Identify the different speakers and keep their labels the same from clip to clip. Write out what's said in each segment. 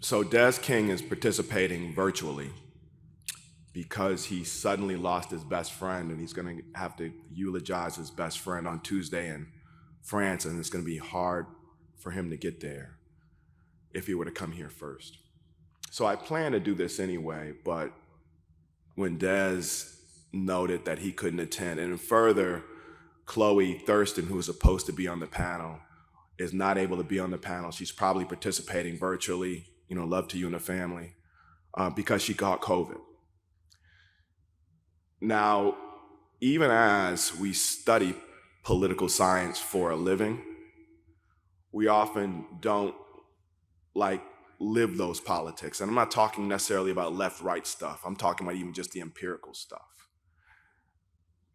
Speaker 1: So Des King is participating virtually because he suddenly lost his best friend, and he's going to have to eulogize his best friend on Tuesday in France, and it's going to be hard for him to get there if he were to come here first. So I plan to do this anyway, but when Des noted that he couldn't attend, and further, Chloe Thurston, who was supposed to be on the panel, is not able to be on the panel. She's probably participating virtually, love to you and the family, because she got COVID. Now, even as we study political science for a living, we often don't live those politics. And I'm not talking necessarily about left-right stuff. I'm talking about even just the empirical stuff.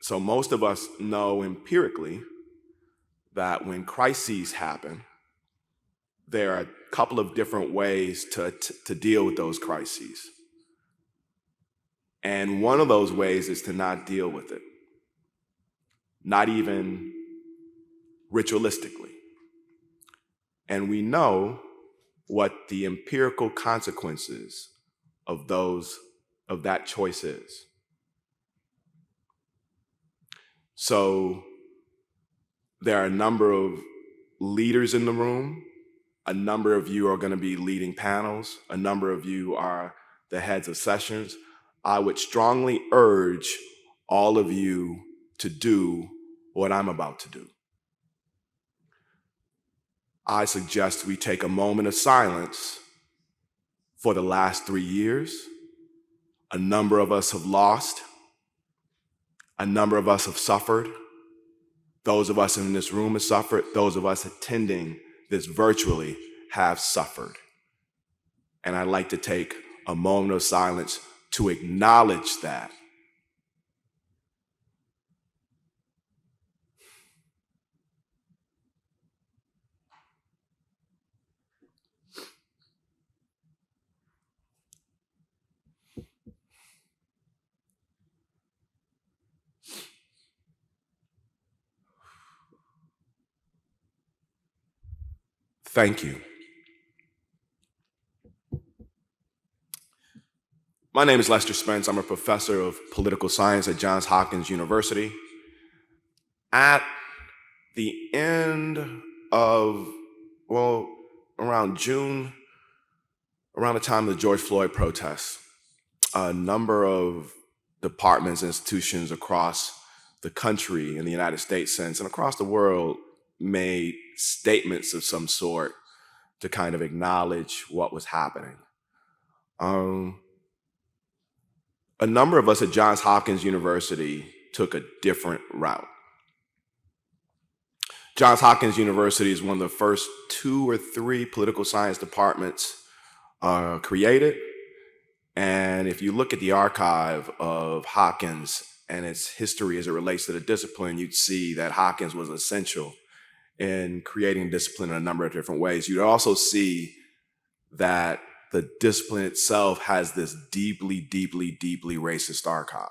Speaker 1: So most of us know empirically that when crises happen, there are a couple of different ways to deal with those crises. And one of those ways is to not deal with it, not even ritualistically. And we know what the empirical consequences of that choice is. So there are a number of leaders in the room. A number of you are going to be leading panels. A number of you are the heads of sessions. I would strongly urge all of you to do what I'm about to do. I suggest we take a moment of silence for the last 3 years. A number of us have lost. A number of us have suffered. Those of us in this room have suffered. Those of us attending this virtually have suffered. And I'd like to take a moment of silence to acknowledge that. Thank you. My name is Lester Spence. I'm a professor of political science at Johns Hopkins University. At the end of, around June, around the time of the George Floyd protests, a number of departments and institutions across the country in the United States and across the world made statements of some sort to kind of acknowledge what was happening. A number of us at Johns Hopkins University took a different route. Johns Hopkins University is one of the first 2 or 3 political science departments created. And if you look at the archive of Hopkins and its history as it relates to the discipline, you'd see that Hopkins was essential in creating discipline in a number of different ways. You'd also see that the discipline itself has this deeply, deeply, deeply racist archive.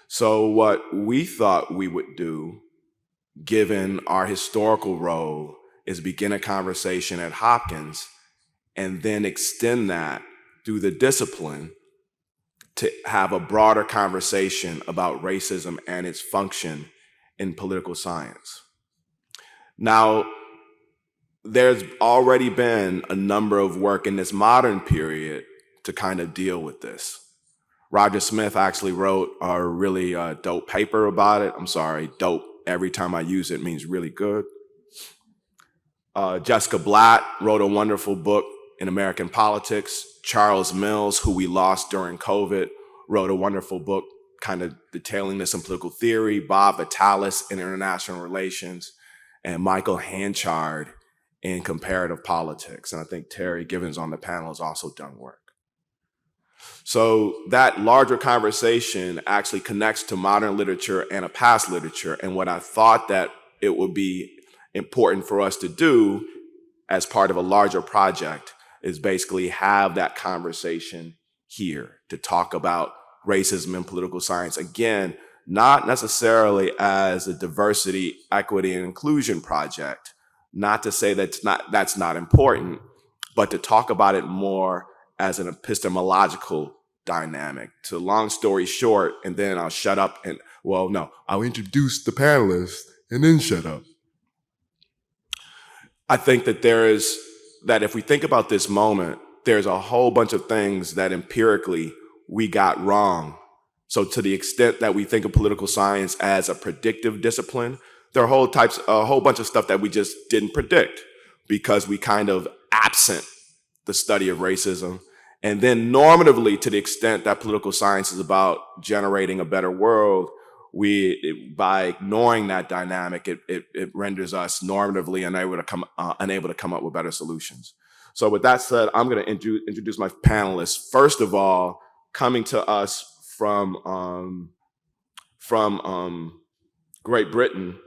Speaker 1: So what we thought we would do, given our historical role, is begin a conversation at Hopkins and then extend that through the discipline to have a broader conversation about racism and its function in political science. Now, there's already been a number of work in this modern period to kind of deal with this. Roger Smith actually wrote a really dope paper about it. I'm sorry, dope, every time I use it means really good. Jessica Blatt wrote a wonderful book in American politics. Charles Mills, who we lost during COVID, wrote a wonderful book kind of detailing this in political theory. Bob Vitalis in international relations, and Michael Hanchard in comparative politics. And I think Terri Givens on the panel has also done work. So that larger conversation actually connects to modern literature and a past literature. And what I thought that it would be important for us to do as part of a larger project is basically have that conversation here to talk about racism in political science. Again, not necessarily as a diversity, equity, and inclusion project. Not to say that's not important, but to talk about it more as an epistemological dynamic. To long story short, and then I'll shut up and, well, no, I'll introduce the panelists and then shut up. I think that that if we think about this moment, there's a whole bunch of things that empirically we got wrong. So to the extent that we think of political science as a predictive discipline, there are a whole bunch of stuff that we just didn't predict because we kind of absent the study of racism. And then normatively, to the extent that political science is about generating a better world, by ignoring that dynamic, it renders us normatively unable to come up with better solutions. So with that said, I'm going to introduce my panelists. First of all, coming to us from Great Britain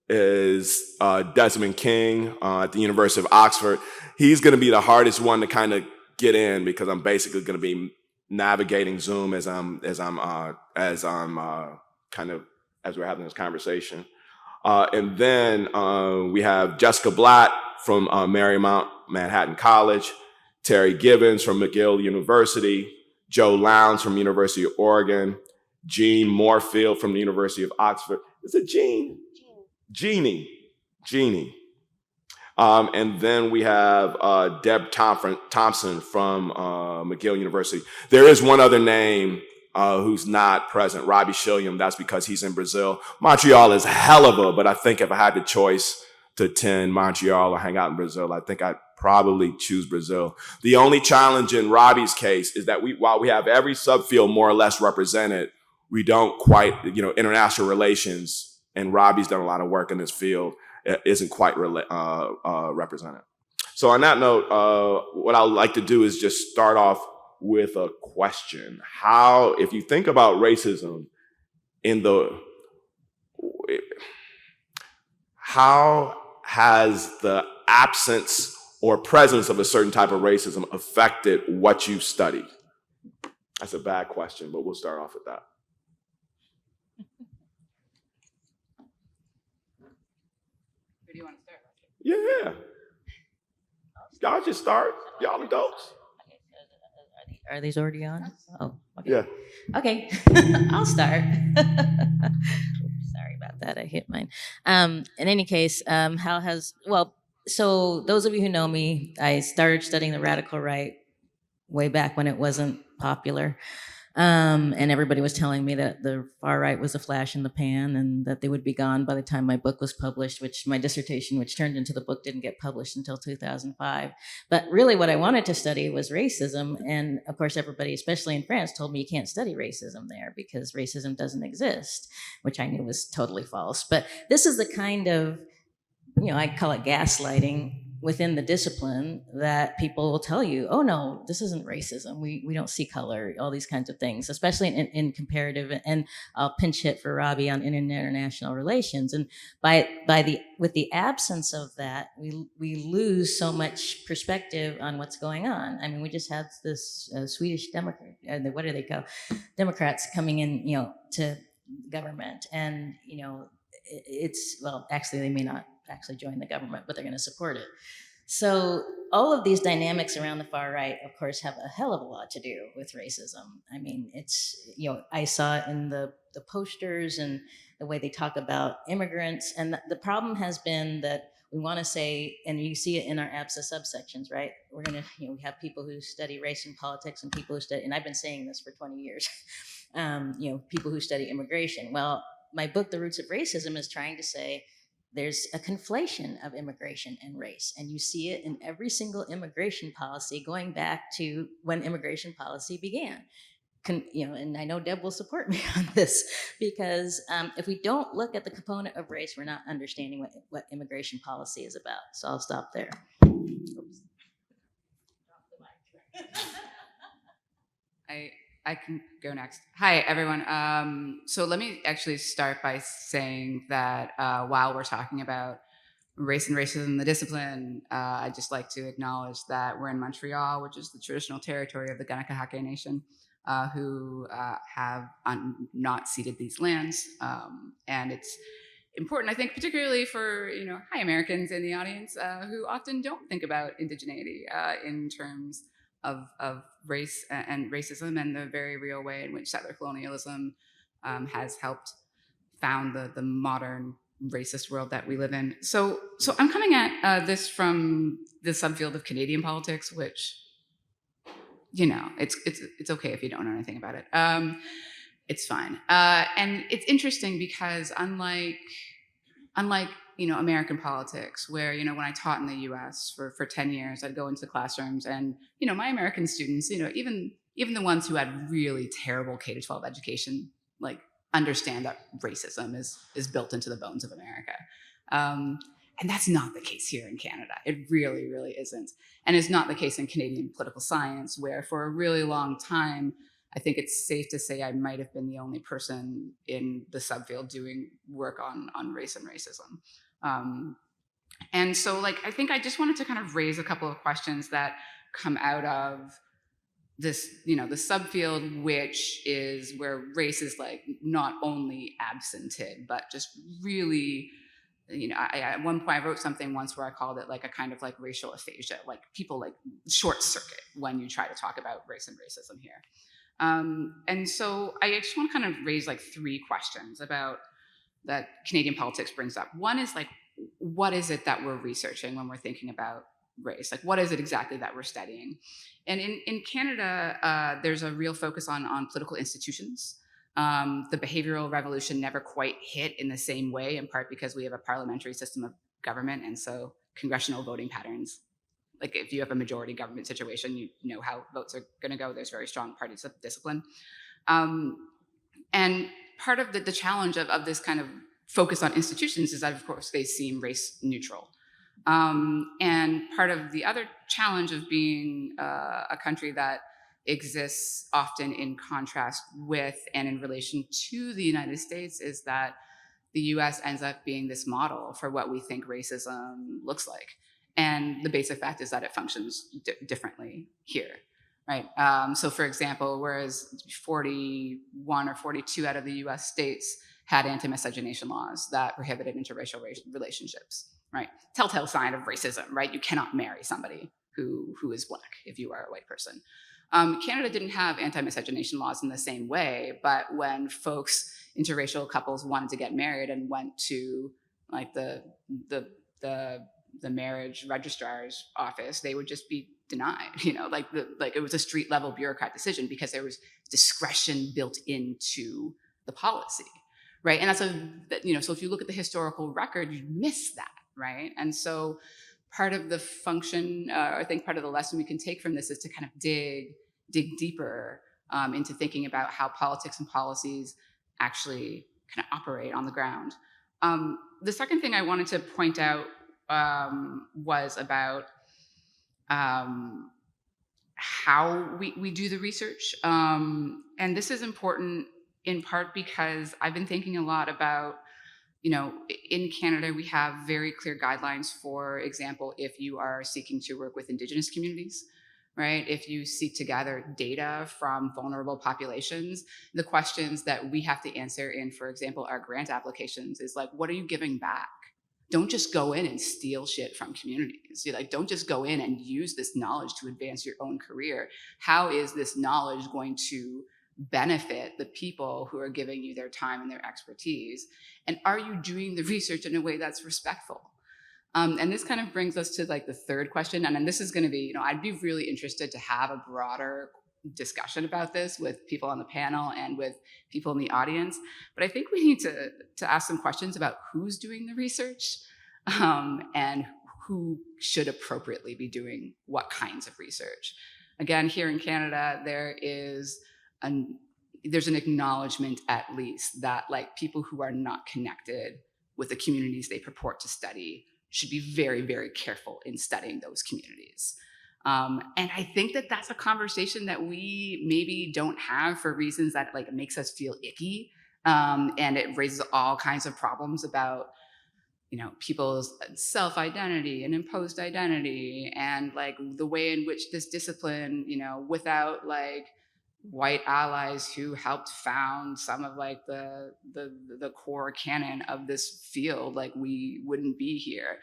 Speaker 1: is Desmond King at the University of Oxford. He's going to be the hardest one to kind of get in because I'm basically going to be navigating Zoom as we're having this conversation. And then we have Jessica Blatt from Marymount Manhattan College, Terri Gibbons from McGill University, Joe Lowndes from University of Oregon, Jeanne Morefield from the University of Oxford. Is it Jeanne? Jeanne. And then we have Deb Thompson from McGill University. There is one other name who's not present, Robbie Shilliam. That's because he's in Brazil. Montreal is hell of a, but I think if I had the choice to attend Montreal or hang out in Brazil, I think I'd probably choose Brazil. The only challenge in Robbie's case is that while we have every subfield more or less represented, we don't quite, international relations, and Robbie's done a lot of work in this field, isn't quite represented. So on that note, what I would like to do is just start off with a question. If you think about racism how has the absence or presence of a certain type of racism affected what you study? That's a bad question, but we'll start off with that.
Speaker 2: Who do you want to start?
Speaker 1: Yeah. Y'all just start. Y'all adults.
Speaker 3: Are these already on? Oh, okay.
Speaker 1: Yeah.
Speaker 3: Okay, I'll start. Sorry about that. I hit mine. In any case, so those of you who know me, I started studying the radical right way back when it wasn't popular. And everybody was telling me that the far right was a flash in the pan and that they would be gone by the time my book was published, my dissertation, which turned into the book, didn't get published until 2005. But really what I wanted to study was racism. And of course, everybody, especially in France, told me you can't study racism there because racism doesn't exist, which I knew was totally false. But this is the kind of, I call it gaslighting within the discipline that people will tell you, oh no, this isn't racism. We don't see color, all these kinds of things, especially in comparative, and I'll pinch hit for Robbie on international relations. And with the absence of that, we lose so much perspective on what's going on. I mean, we just had this Swedish Democrat, what do they call, Democrats coming in, to government, and actually they may not actually join the government, but they're going to support it. So all of these dynamics around the far right, of course, have a hell of a lot to do with racism. I mean, it's, I saw it in the posters and the way they talk about immigrants. And the problem has been that we want to say, and you see it in our ABSA subsections, right? We're going to, we have people who study race and politics and people who study, and I've been saying this for 20 years, people who study immigration. Well, my book, The Roots of Racism, is trying to say, there's a conflation of immigration and race, and you see it in every single immigration policy going back to when immigration policy began. And I know Deb will support me on this, because if we don't look at the component of race, we're not understanding what immigration policy is about. So I'll stop there. Oops.
Speaker 2: I can go next. Hi, everyone. So let me actually start by saying that while we're talking about race and racism, the discipline, I'd just like to acknowledge that we're in Montreal, which is the traditional territory of the Kanakahake Nation, who have not ceded these lands. And it's important, I think, particularly for, high Americans in the audience who often don't think about indigeneity in terms of race and racism and the very real way in which settler colonialism has helped found the modern racist world that we live in. So I'm coming at this from the subfield of Canadian politics, which, it's okay if you don't know anything about it. It's fine. And it's interesting because unlike American politics, where when I taught in the U.S. for 10 years, I'd go into classrooms and my American students, even the ones who had really terrible K-12 education, like understand that racism is built into the bones of America. And that's not the case here in Canada. It really, really isn't. And it's not the case in Canadian political science, where for a really long time, I think it's safe to say I might have been the only person in the subfield doing work on race and racism. And so I think I just wanted to kind of raise a couple of questions that come out of this, the subfield, which is where race is not only absented, but just really, at one point I wrote something once where I called it a kind of racial aphasia, people short circuit when you try to talk about race and racism here. And so I just want to kind of raise 3 questions about that Canadian politics brings up. One is what is it that we're researching when we're thinking about race? What is it exactly that we're studying? And in Canada, there's a real focus on political institutions. The behavioral revolution never quite hit in the same way, in part because we have a parliamentary system of government, and so congressional voting patterns. If you have a majority government situation, you know how votes are going to go. There's very strong party discipline. And part of the challenge of this kind of focus on institutions is that, of course, they seem race neutral. And part of the other challenge of being a country that exists often in contrast with and in relation to the United States is that the US ends up being this model for what we think racism looks like. And the basic fact is that it functions differently here, right? So for example, whereas 41 or 42 out of the US states had anti-miscegenation laws that prohibited interracial relationships, right? Telltale sign of racism, right? You cannot marry somebody who is Black if you are a white person. Canada didn't have anti-miscegenation laws in the same way, but when interracial couples wanted to get married and went to the marriage registrar's office, they would just be denied. It was a street level bureaucrat decision because there was discretion built into the policy, right? And so if you look at the historical record, you miss that, right? And so part of the function, I think part of the lesson we can take from this is to kind of dig deeper into thinking about how politics and policies actually kind of operate on the ground. The second thing I wanted to point out was about how we do the research. And this is important in part because I've been thinking a lot about, in Canada, we have very clear guidelines, for example, if you are seeking to work with Indigenous communities, right? If you seek to gather data from vulnerable populations, the questions that we have to answer in, for example, our grant applications is what are you giving back? Don't just go in and steal shit from communities. Don't just go in and use this knowledge to advance your own career. How is this knowledge going to benefit the people who are giving you their time and their expertise? And are you doing the research in a way that's respectful? And this kind of brings us to the third question. And then this is going to be, I'd be really interested to have a broader discussion about this with people on the panel and with people in the audience. But I think we need to ask some questions about who's doing the research and who should appropriately be doing what kinds of research. Again, here in Canada, there's an acknowledgement, at least, that people who are not connected with the communities they purport to study should be very, very careful in studying those communities. And I think that's a conversation that we maybe don't have for reasons that it makes us feel icky. And it raises all kinds of problems about, people's self-identity and imposed identity and the way in which this discipline, without white allies who helped found some of like the core canon of this field, like we wouldn't be here.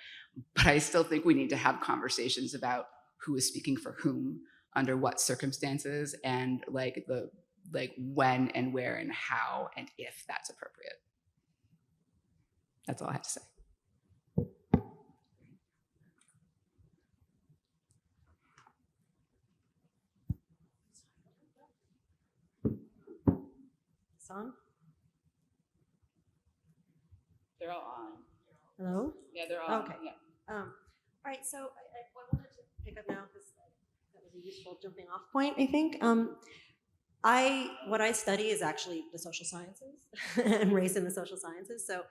Speaker 2: But I still think we need to have conversations about who is speaking for whom, under what circumstances, and like when and where and how and if that's appropriate. That's all I have to say.
Speaker 4: On?
Speaker 2: They're all on.
Speaker 4: Hello?
Speaker 2: Yeah, they're all
Speaker 4: okay.
Speaker 2: on. Yeah.
Speaker 4: All right, so I wanted to pick up now because that was a useful jumping off point, I think. What I study is actually the social sciences and race in the social sciences. So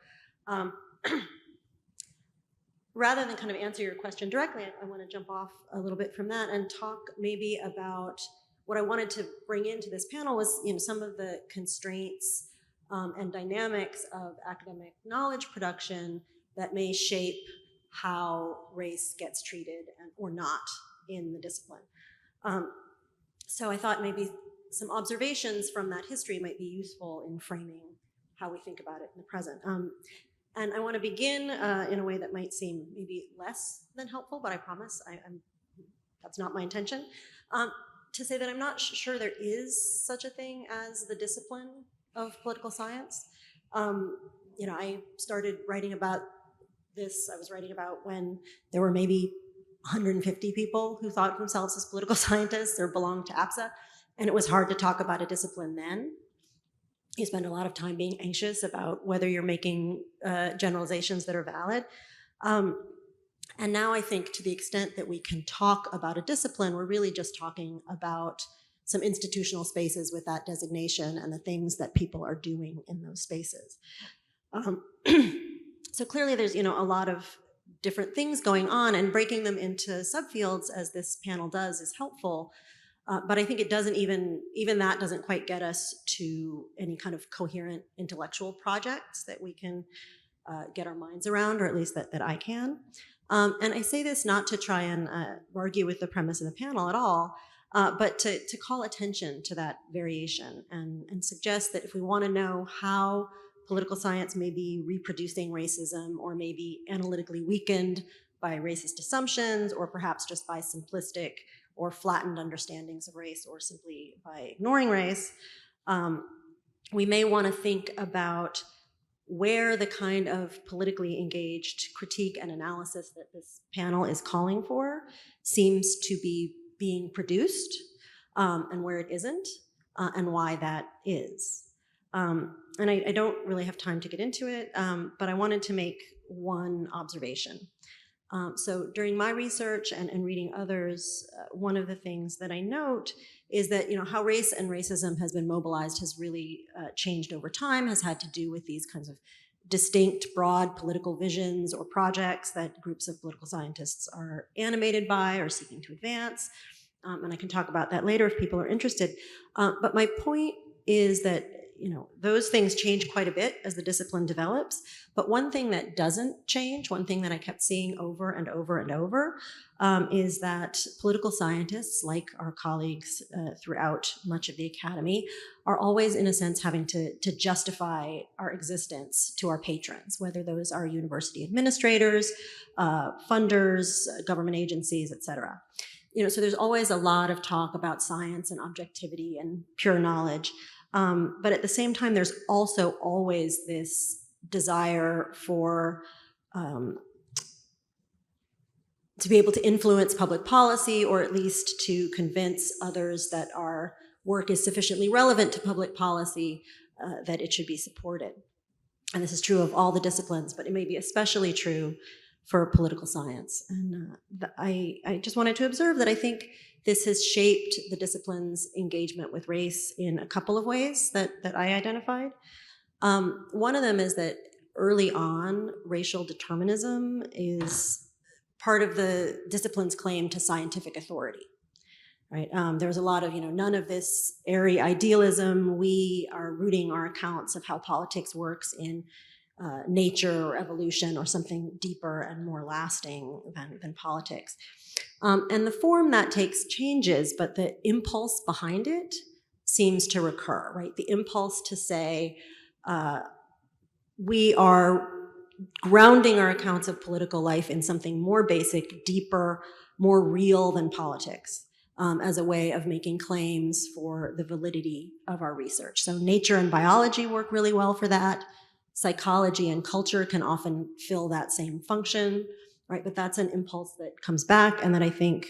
Speaker 4: rather than kind of answer your question directly, I want to jump off a little bit from that and talk maybe about what I wanted to bring into this panel was, some of the constraints and dynamics of academic knowledge production that may shape how race gets treated or not in the discipline. So I thought maybe some observations from that history might be useful in framing how we think about it in the present. And I want to begin in a way that might seem maybe less than helpful, but I promise that's not my intention. To say that I'm not sure there is such a thing as the discipline of political science. I started writing about this. I was writing about when there were maybe 150 people who thought of themselves as political scientists or belonged to APSA, and it was hard to talk about a discipline then. You spend a lot of time being anxious about whether you're making generalizations that are valid. And now I think to the extent that we can talk about a discipline, we're really just talking about some institutional spaces with that designation and the things that people are doing in those spaces. So clearly there's, a lot of different things going on, and breaking them into subfields as this panel does is helpful. But I think it doesn't even that doesn't quite get us to any kind of coherent intellectual projects that we can get our minds around, or at least that I can. And I say this not to try and argue with the premise of the panel at all, but to call attention to that variation and suggest that if we want to know how political science may be reproducing racism, or maybe analytically weakened by racist assumptions, or perhaps just by simplistic or flattened understandings of race, or simply by ignoring race, we may want to think about where the kind of politically engaged critique and analysis that this panel is calling for seems to be being produced, and where it isn't, and why that is. And I don't really have time to get into it, but I wanted to make one observation. So during my research and reading others, one of the things that I note is that how race and racism has been mobilized has really changed over time, has had to do with these kinds of distinct, broad political visions or projects that groups of political scientists are animated by or seeking to advance. And I can talk about that later if people are interested. But my point is that those things change quite a bit as the discipline develops. But one thing that doesn't change, one thing that I kept seeing over and over and over, is that political scientists, like our colleagues throughout much of the academy, are always, in a sense, having to justify our existence to our patrons, whether those are university administrators, funders, government agencies, et cetera. So there's always a lot of talk about science and objectivity and pure knowledge. But at the same time, there's also always this desire for to be able to influence public policy, or at least to convince others that our work is sufficiently relevant to public policy that it should be supported. And this is true of all the disciplines, but it may be especially true for political science. And I just wanted to observe that I think this has shaped the discipline's engagement with race in a couple of ways that I identified. One of them is that early on, racial determinism is part of the discipline's claim to scientific authority. Right? There was a lot of, none of this airy idealism. We are rooting our accounts of how politics works in nature or evolution or something deeper and more lasting than politics. And the form that takes changes, but the impulse behind it seems to recur, right? The impulse to say, we are grounding our accounts of political life in something more basic, deeper, more real than politics, as a way of making claims for the validity of our research. So nature and biology work really well for that. Psychology and culture can often fill that same function, right? But that's an impulse that comes back and that I think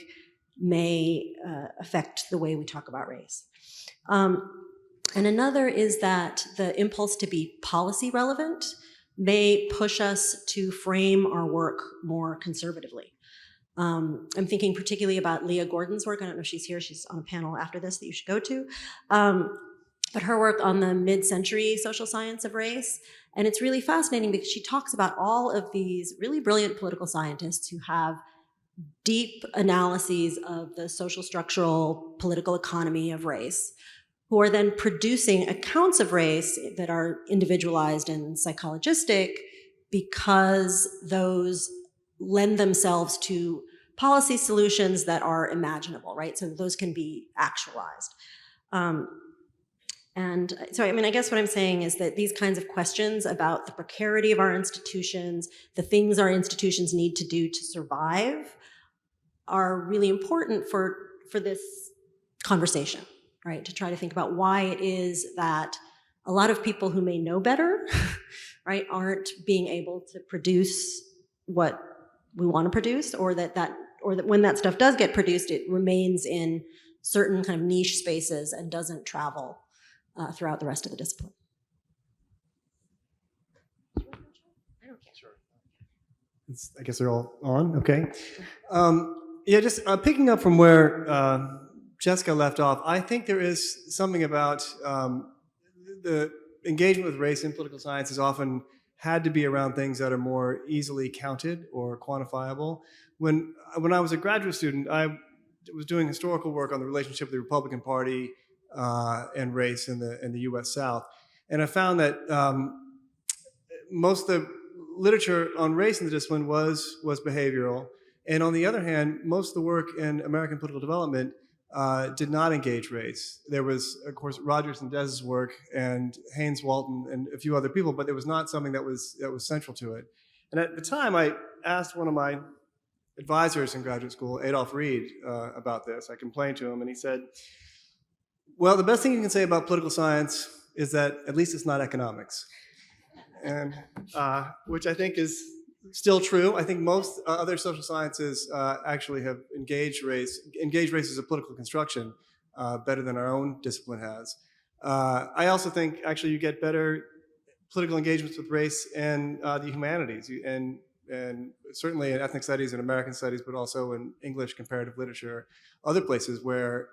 Speaker 4: may affect the way we talk about race. And another is that the impulse to be policy relevant may push us to frame our work more conservatively. I'm thinking particularly about Leah Gordon's work. I don't know if she's here. She's on a panel after this that you should go to. But her work on the mid-century social science of race. And it's really fascinating because she talks about all of these really brilliant political scientists who have deep analyses of the social structural political economy of race, who are then producing accounts of race that are individualized and psychologistic because those lend themselves to policy solutions that are imaginable, right? So those can be actualized. And so, I mean, I guess what I'm saying is that these kinds of questions about the precarity of our institutions, the things our institutions need to do to survive, are really important for this conversation, right? To try to think about why it is that a lot of people who may know better, right, aren't being able to produce what we want to produce, or that when that stuff does get produced, it remains in certain kind of niche spaces and doesn't travel throughout the rest of the discipline. I don't care.
Speaker 5: Sure. I guess they're all on. Okay. Yeah, just picking up from where Jessica left off, I think there is something about the engagement with race in political science has often had to be around things that are more easily counted or quantifiable. When I was a graduate student, I was doing historical work on the relationship of the Republican Party and race in the U.S. South, and I found that most of the literature on race in the discipline was behavioral, and on the other hand, most of the work in American political development did not engage race. There was, of course, Rogers and Dez's work and Haynes Walton and a few other people, but it was not something that was central to it. And at the time, I asked one of my advisors in graduate school, Adolph Reed, about this. I complained to him, and he said, well, the best thing you can say about political science is that at least it's not economics, and which I think is still true. I think most other social sciences actually have engaged race as a political construction better than our own discipline has. I also think actually you get better political engagements with race in the humanities, and certainly in ethnic studies and American studies, but also in English comparative literature, other places where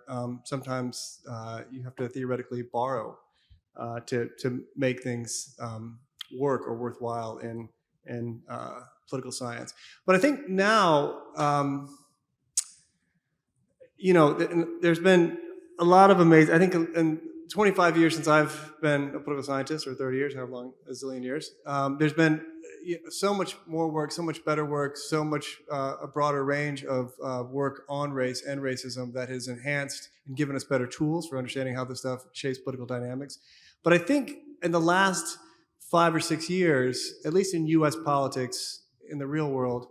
Speaker 5: sometimes you have to theoretically borrow to make things work or worthwhile in political science. But I think now, there's been a lot of amazing, I think in 25 years since I've been a political scientist, or 30 years, however long, a zillion years, there's been so much more work, so much better work, so much a broader range of work on race and racism that has enhanced and given us better tools for understanding how this stuff shapes political dynamics. But I think in the last 5 or 6 years, at least in US politics, in the real world,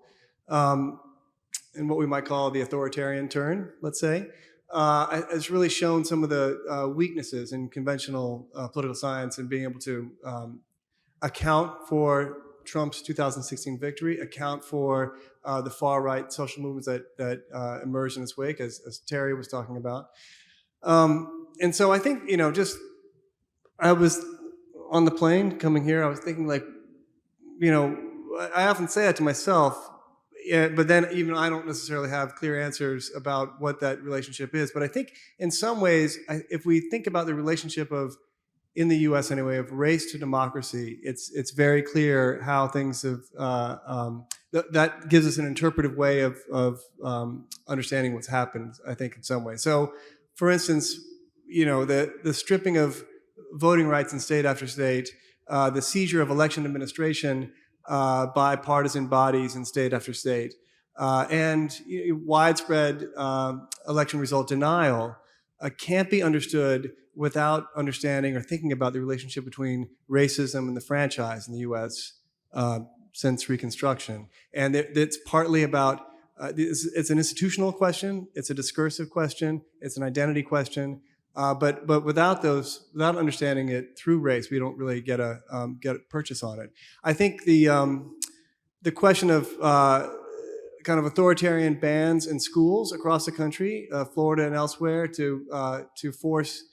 Speaker 5: in what we might call the authoritarian turn, let's say, has really shown some of the weaknesses in conventional political science and being able to account for Trump's 2016 victory, account for the far-right social movements that emerged in its wake, as Terri was talking about. And so I think, I was on the plane coming here, I was thinking I often say that to myself, but then even I don't necessarily have clear answers about what that relationship is. But I think in some ways, if we think about the relationship of, in the US anyway, of race to democracy, it's very clear how things have, that gives us an interpretive way of understanding what's happened, I think, in some way. So, for instance, the stripping of voting rights in state after state, the seizure of election administration by partisan bodies in state after state, and widespread election result denial can't be understood without understanding or thinking about the relationship between racism and the franchise in the U.S. Since Reconstruction. And it's partly about, it's an institutional question, it's a discursive question, it's an identity question, but without understanding it through race, we don't really get a purchase on it. I think the question of kind of authoritarian bans in schools across the country, Florida and elsewhere, to force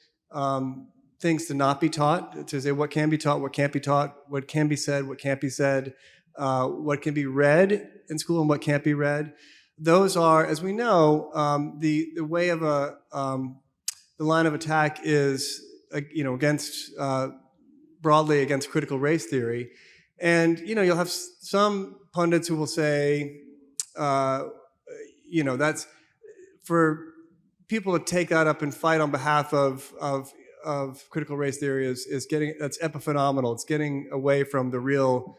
Speaker 5: things to not be taught, to say what can be taught, what can't be taught, what can be said, what can't be said, what can be read in school and what can't be read. Those are, as we know, the way of the line of attack is, against broadly against critical race theory, and you'll have some pundits who will say, that's for people to take that up and fight on behalf of critical race theory that's epiphenomenal. It's getting away from the real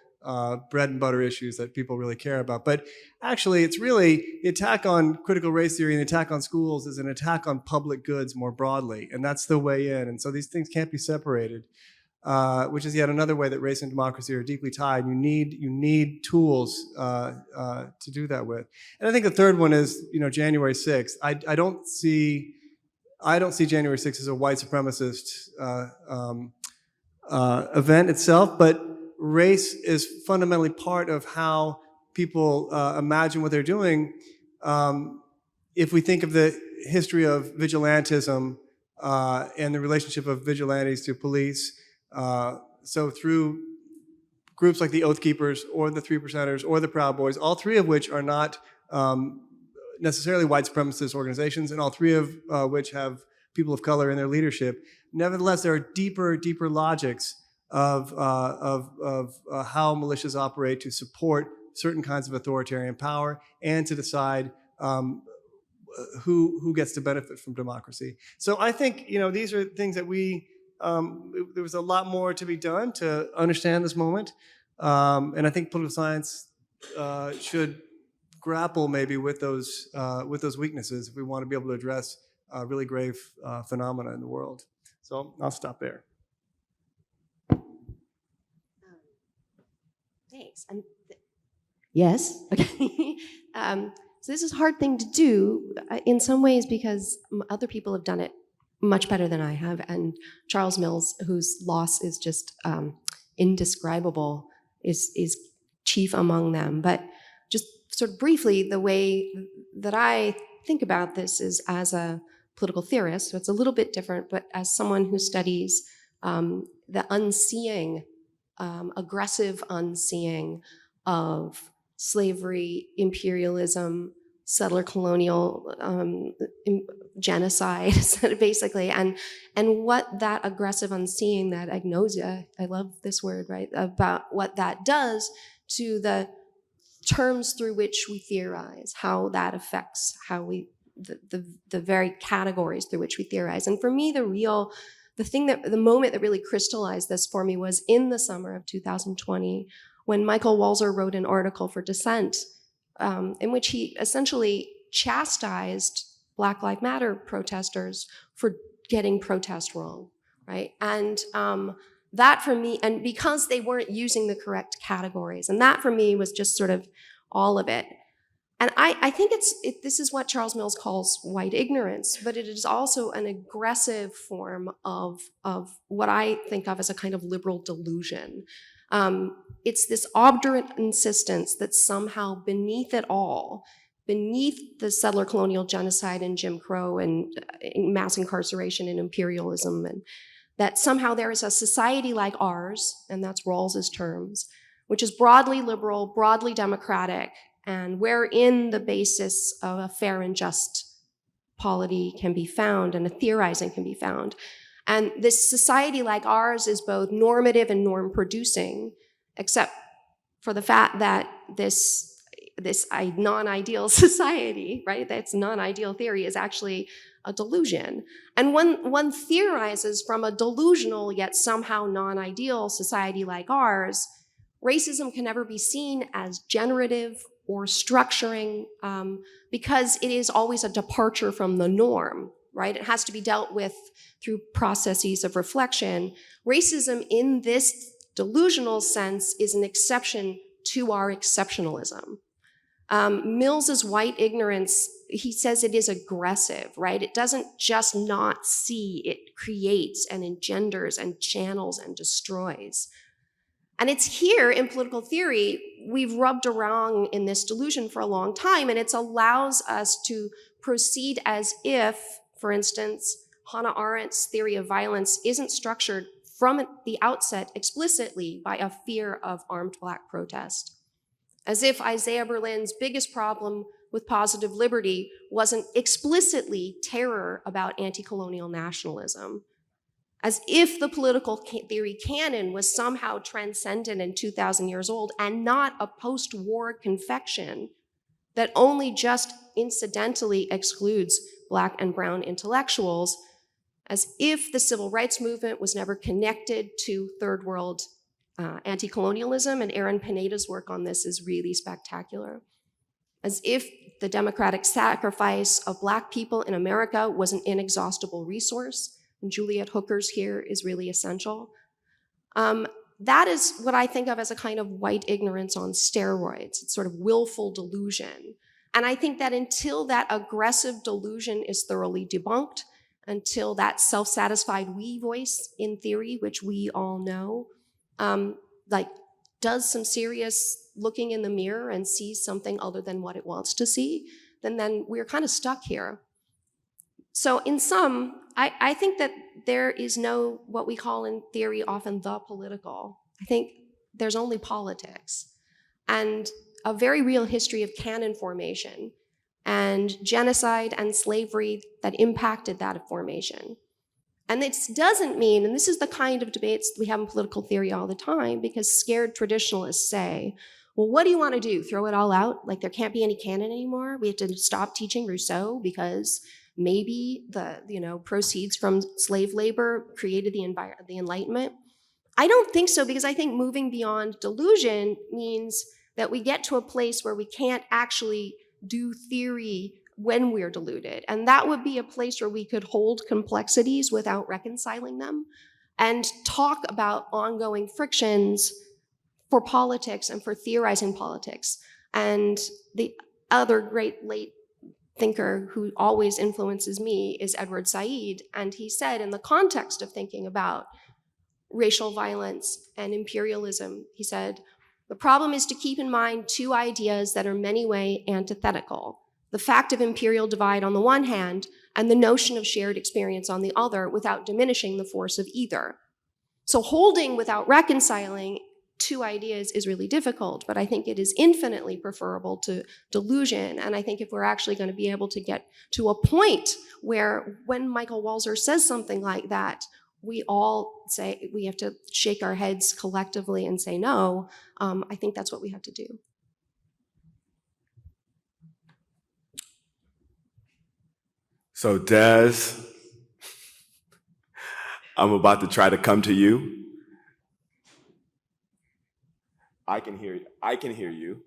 Speaker 5: bread and butter issues that people really care about. But actually, it's really the attack on critical race theory and the attack on schools is an attack on public goods more broadly, and that's the way in. And so these things can't be separated, which is yet another way that race and democracy are deeply tied. You need tools to do that with. And I think the third one is January 6th. I don't see January 6th as a white supremacist event itself, but race is fundamentally part of how people imagine what they're doing. If we think of the history of vigilantism and the relationship of vigilantes to police, so through groups like the Oath Keepers or the Three Percenters or the Proud Boys, all three of which are not necessarily white supremacist organizations, and all three of which have people of color in their leadership. Nevertheless, there are deeper logics of how militias operate to support certain kinds of authoritarian power and to decide who gets to benefit from democracy. So I think these are things that there was a lot more to be done to understand this moment, and I think political science should grapple maybe with those weaknesses if we want to be able to address really grave phenomena in the world. So I'll stop there.
Speaker 6: Thanks. Yes. Okay. So this is a hard thing to do in some ways because other people have done it much better than I have, and Charles Mills, whose loss is just indescribable, is chief among them. But just sort of briefly, the way that I think about this is as a political theorist, so it's a little bit different, but as someone who studies the unseeing, aggressive unseeing of slavery, imperialism, settler colonial genocide, basically, and what that aggressive unseeing, that agnosia, I love this word, right, about what that does to the terms through which we theorize, how that affects how we, the very categories through which we theorize. And for me, the moment that really crystallized this for me was in the summer of 2020, when Michael Walzer wrote an article for Dissent, in which he essentially chastised Black Lives Matter protesters for getting protest wrong, right? And that for me, and because they weren't using the correct categories, and that for me was just sort of all of it. And I think this is what Charles Mills calls white ignorance, but it is also an aggressive form of what I think of as a kind of liberal delusion. It's this obdurate insistence that somehow beneath it all, beneath the settler colonial genocide and Jim Crow and mass incarceration and imperialism, and that somehow there is a society like ours, and that's Rawls's terms, which is broadly liberal, broadly democratic, and wherein the basis of a fair and just polity can be found and a theorizing can be found. And this society like ours is both normative and norm producing, except for the fact that this non-ideal society, right, that's non-ideal theory is actually a delusion. And one theorizes from a delusional yet somehow non-ideal society like ours, racism can never be seen as generative or structuring because it is always a departure from the norm. right? It has to be dealt with through processes of reflection. Racism in this delusional sense is an exception to our exceptionalism. Mills's white ignorance, he says it is aggressive, right? It doesn't just not see, it creates and engenders and channels and destroys. And it's here in political theory, we've rubbed around in this delusion for a long time, and it allows us to proceed as if, for instance, Hannah Arendt's theory of violence isn't structured from the outset explicitly by a fear of armed Black protest. As if Isaiah Berlin's biggest problem with positive liberty wasn't explicitly terror about anti-colonial nationalism. As if the political theory canon was somehow transcendent and 2,000 years old and not a post-war confection that only just incidentally excludes Black and brown intellectuals, as if the civil rights movement was never connected to third world anti-colonialism, and Aaron Pineda's work on this is really spectacular. As if the democratic sacrifice of Black people in America was an inexhaustible resource, and Juliet Hooker's here is really essential. That is what I think of as a kind of white ignorance on steroids. It's sort of willful delusion. And I think that until that aggressive delusion is thoroughly debunked, until that self-satisfied we voice in theory, which we all know, does some serious looking in the mirror and sees something other than what it wants to see, then we're kind of stuck here. So in sum, I think that there is no, what we call in theory often the political. I think there's only politics and a very real history of canon formation and genocide and slavery that impacted that formation. And it doesn't mean, and this is the kind of debates we have in political theory all the time, because scared traditionalists say, well, what do you want to do? Throw it all out? Like there can't be any canon anymore? We have to stop teaching Rousseau because maybe the proceeds from slave labor created the Enlightenment? I don't think so, because I think moving beyond delusion means that we get to a place where we can't actually do theory when we're deluded. And that would be a place where we could hold complexities without reconciling them and talk about ongoing frictions for politics and for theorizing politics. And the other great late thinker who always influences me is Edward Said. And he said, in the context of thinking about racial violence and imperialism, he said, the problem is to keep in mind two ideas that are in many ways antithetical. The fact of imperial divide on the one hand, and the notion of shared experience on the other, without diminishing the force of either. So holding without reconciling two ideas is really difficult, but I think it is infinitely preferable to delusion. And I think if we're actually going to be able to get to a point where when Michael Walzer says something like that, we all say, we have to shake our heads collectively and say no, I think that's what we have to do.
Speaker 1: So Des, I'm about to try to come to you. I can hear you.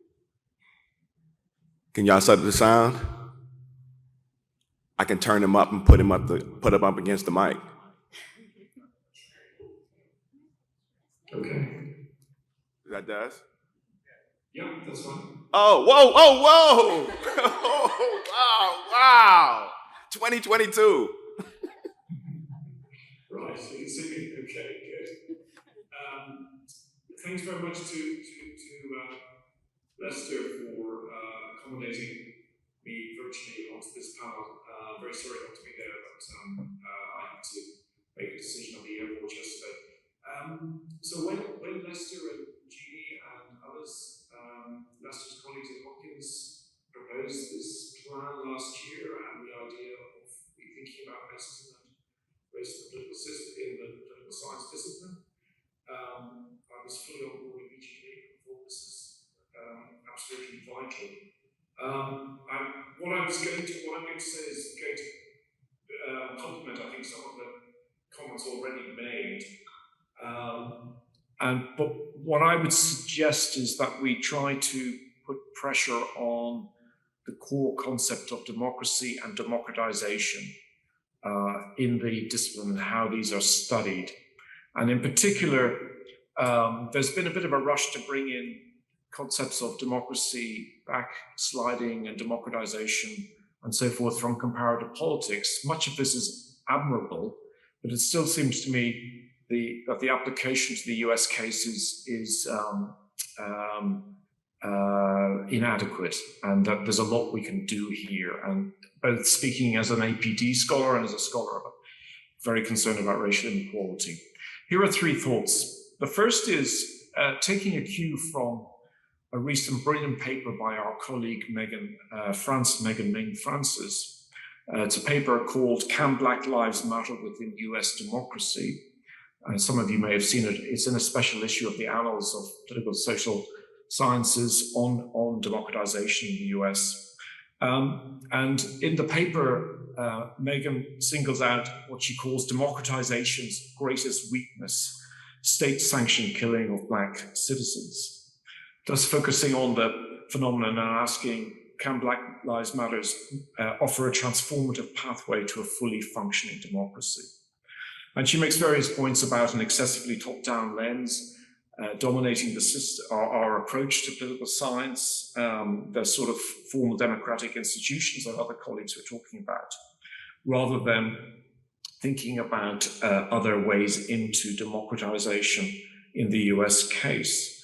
Speaker 1: Can y'all set up the sound? I can turn him up and put him up against the mic.
Speaker 7: Okay.
Speaker 1: Is that Des?
Speaker 7: Yeah, that's fine.
Speaker 1: Oh, whoa. Oh, wow. 2022.
Speaker 7: Right, so you can see me. Okay, good. Thanks very much to Lester for accommodating me virtually onto this panel. Very sorry not to be there, but I had to make a decision at the airport yesterday. So when Lester and Jeanne and others, Lester's colleagues at Hopkins, proposed this plan last year and the idea of rethinking about racism and race in the political system, in the political science discipline, I was fully on board immediately. I thought this is absolutely vital. What I'm going to say is going to complement, I think, some of the comments already made. But what I would suggest is that we try to put pressure on the core concept of democracy and democratization. in the discipline and how these are studied. And in particular, there's been a bit of a rush to bring in concepts of democracy, backsliding and democratization and so forth from comparative politics. Much of this is admirable, but it still seems to me that the application to the US case is inadequate, and that there's a lot we can do here. And both speaking as an APD scholar and as a scholar very concerned about racial inequality. Here are three thoughts. The first is taking a cue from a recent brilliant paper by our colleague Megan Ming Francis. It's a paper called "Can Black Lives Matter Within US Democracy?" Some of you may have seen it. It's in a special issue of the Annals of Political Social Sciences on democratization in the US. And in the paper, Megan singles out what she calls democratization's greatest weakness: state-sanctioned killing of Black citizens. Thus focusing on the phenomenon and asking, can Black Lives Matter offer a transformative pathway to a fully functioning democracy? And she makes various points about an excessively top-down lens dominating the system, our approach to political science, the sort of formal democratic institutions that other colleagues were talking about, rather than thinking about other ways into democratization in the US case.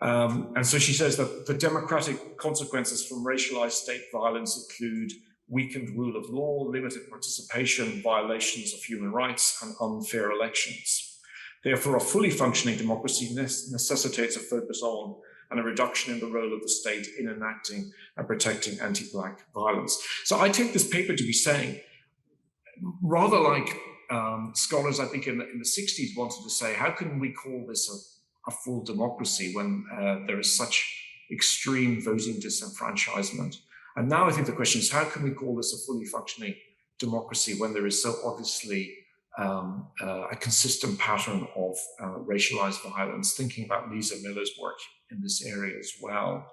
Speaker 7: And so she says that the democratic consequences from racialized state violence include weakened rule of law, limited participation, violations of human rights, and unfair elections. Therefore, a fully functioning democracy necessitates a focus on and a reduction in the role of the state in enacting and protecting anti-Black violence. So I take this paper to be saying, rather like scholars, I think in the 60s wanted to say, how can we call this a full democracy when there is such extreme voting disenfranchisement? And now I think the question is, how can we call this a fully functioning democracy when there is so obviously a consistent pattern of racialized violence, thinking about Lisa Miller's work in this area as well.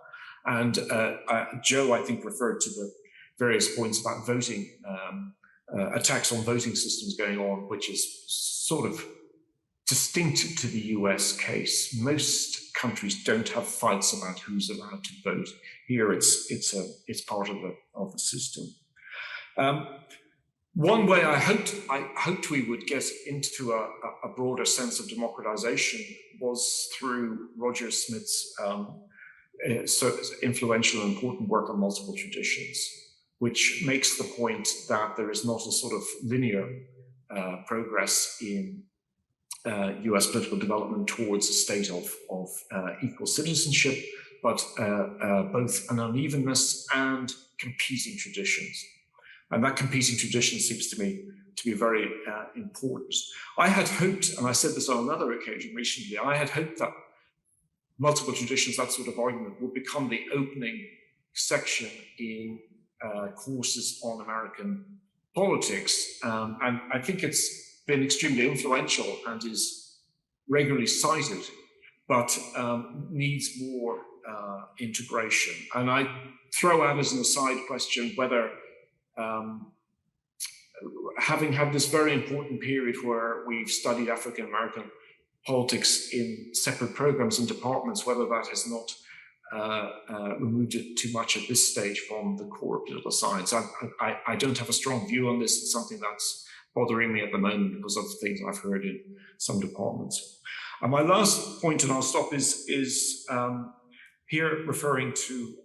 Speaker 7: And Joe, I think, referred to the various points about voting, attacks on voting systems going on, which is sort of distinct to the US case. Most countries don't have fights about who's allowed to vote. Here it's part of the system. One way I hoped we would get into a broader sense of democratization was through Roger Smith's so influential and important work on multiple traditions, which makes the point that there is not a sort of linear progress in US political development towards a state of equal citizenship, but both an unevenness and competing traditions. And that competing tradition seems to me to be very important. I had hoped, and I said this on another occasion recently, I had hoped that multiple traditions, that sort of argument, would become the opening section in courses on American politics. And I think it's been extremely influential and is regularly cited, but needs more integration. And I throw out as an aside question whether having had this very important period where we've studied African American politics in separate programs and departments, whether that has not removed it too much at this stage from the core of political science. I don't have a strong view on this. It's something that's bothering me at the moment because of things I've heard in some departments. And my last point, and I'll stop, is here referring to,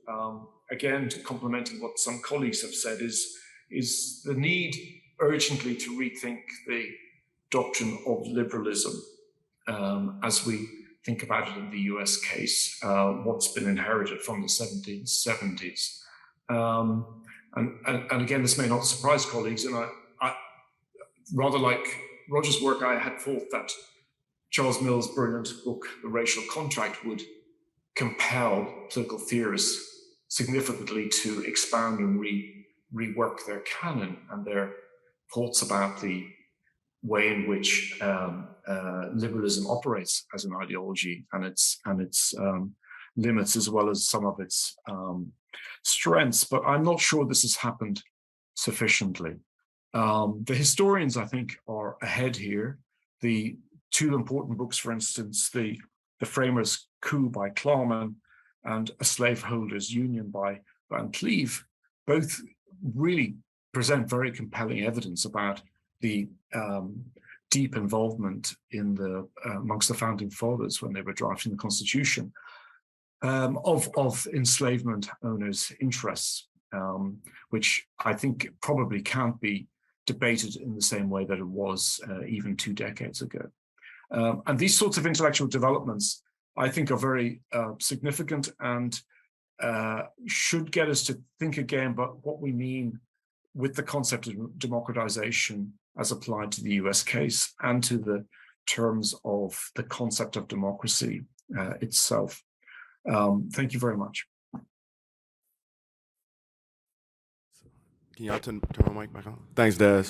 Speaker 7: again, to complementing what some colleagues have said, is the need urgently to rethink the doctrine of liberalism as we think about it in the US case, what's been inherited from the 1770s. And again, this may not surprise colleagues, and I rather like Roger's work, I had thought that Charles Mill's brilliant book, The Racial Contract, would compel political theorists significantly to expand and rework their canon and their thoughts about the way in which liberalism operates as an ideology and its limits, as well as some of its strengths. But I'm not sure this has happened sufficiently. The historians, I think, are ahead here. The two important books, for instance, the Framers' Coup by Clawman and A Slaveholders' Union by Van Cleve, both really present very compelling evidence about the deep involvement in amongst the founding fathers when they were drafting the Constitution of enslavement owners' interests, which I think probably can't be debated in the same way that it was even 2 decades ago. And these sorts of intellectual developments, I think, are very significant and should get us to think again about what we mean with the concept of democratization as applied to the US case and to the terms of the concept of democracy itself. Thank you very much.
Speaker 1: Can y'all turn my mic back on? Thanks, Des.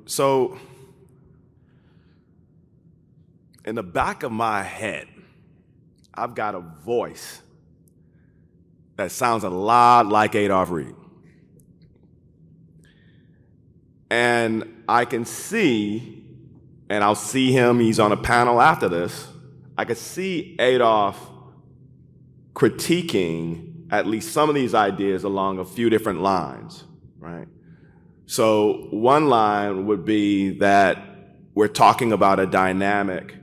Speaker 1: So, in the back of my head, I've got a voice that sounds a lot like Adolph Reed. And I can see, and I'll see him, he's on a panel after this, I could see Adolph critiquing at least some of these ideas along a few different lines, right? So one line would be that we're talking about a dynamic,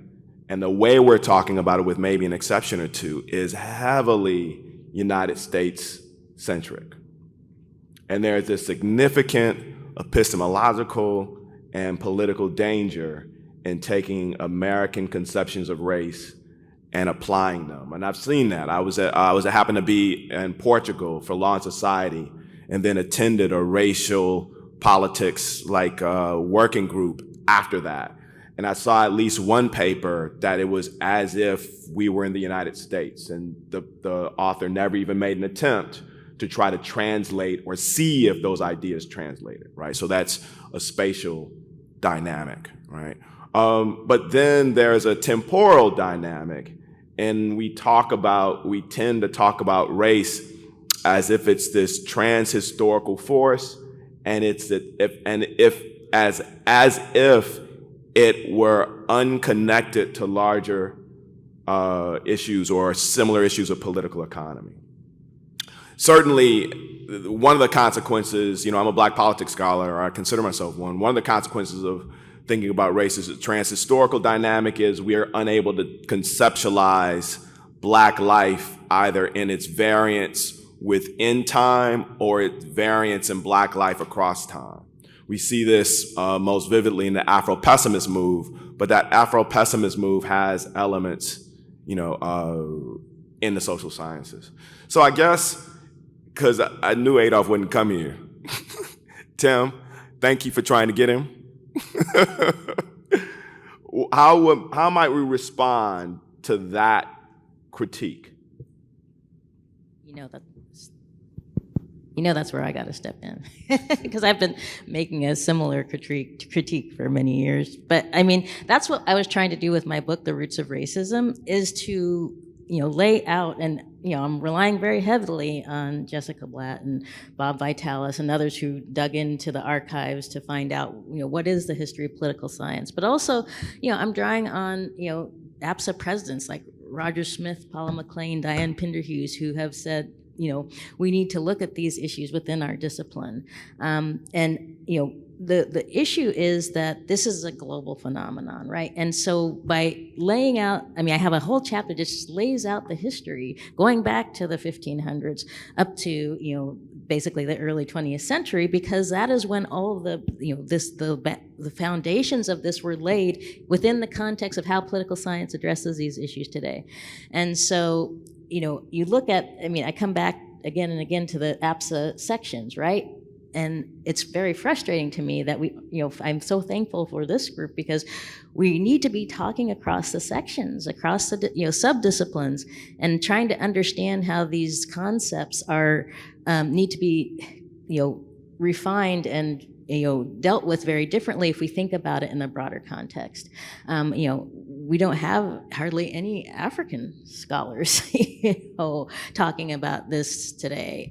Speaker 1: and the way we're talking about it, with maybe an exception or two, is heavily United States centric. And there's this significant epistemological and political danger in taking American conceptions of race and applying them. And I've seen that. I happened to be in Portugal for Law and Society, and then attended a racial politics working group after that. And I saw at least one paper that it was as if we were in the United States, and the author never even made an attempt to try to translate or see if those ideas translated, right? So that's a spatial dynamic, right? But then there's a temporal dynamic, and we tend to talk about race as if it's this trans-historical force, and as if it were unconnected to larger issues or similar issues of political economy. Certainly, one of the consequences, I'm a Black politics scholar, or I consider myself one. One of the consequences of thinking about race as a trans-historical dynamic is we are unable to conceptualize Black life either in its variance within time or its variance in Black life across time. We see this most vividly in the Afro-pessimist move, but that Afro-pessimist move has elements, in the social sciences. So I guess, because I knew Adolph wouldn't come here. Tim, thank you for trying to get him. How might we respond to that critique?
Speaker 3: That's where I got to step in, because I've been making a similar critique for many years. But I mean, that's what I was trying to do with my book, The Roots of Racism, is to lay out, and I'm relying very heavily on Jessica Blatt and Bob Vitalis and others who dug into the archives to find out what is the history of political science. But also, I'm drawing on APSA presidents like Roger Smith, Paula McLean, Diane Pinderhughes, who have said, we need to look at these issues within our discipline. The issue is that this is a global phenomenon, right? And so by laying out, I have a whole chapter that just lays out the history going back to the 1500s up to, basically the early 20th century, because that is when all of the foundations of this were laid within the context of how political science addresses these issues today. And so, you look at, I come back again and again to the APSA sections, right? And it's very frustrating to me that I'm so thankful for this group, because we need to be talking across the sections, across the subdisciplines, and trying to understand how these concepts need to be refined and dealt with very differently if we think about it in a broader context. We don't have hardly any African scholars talking about this today.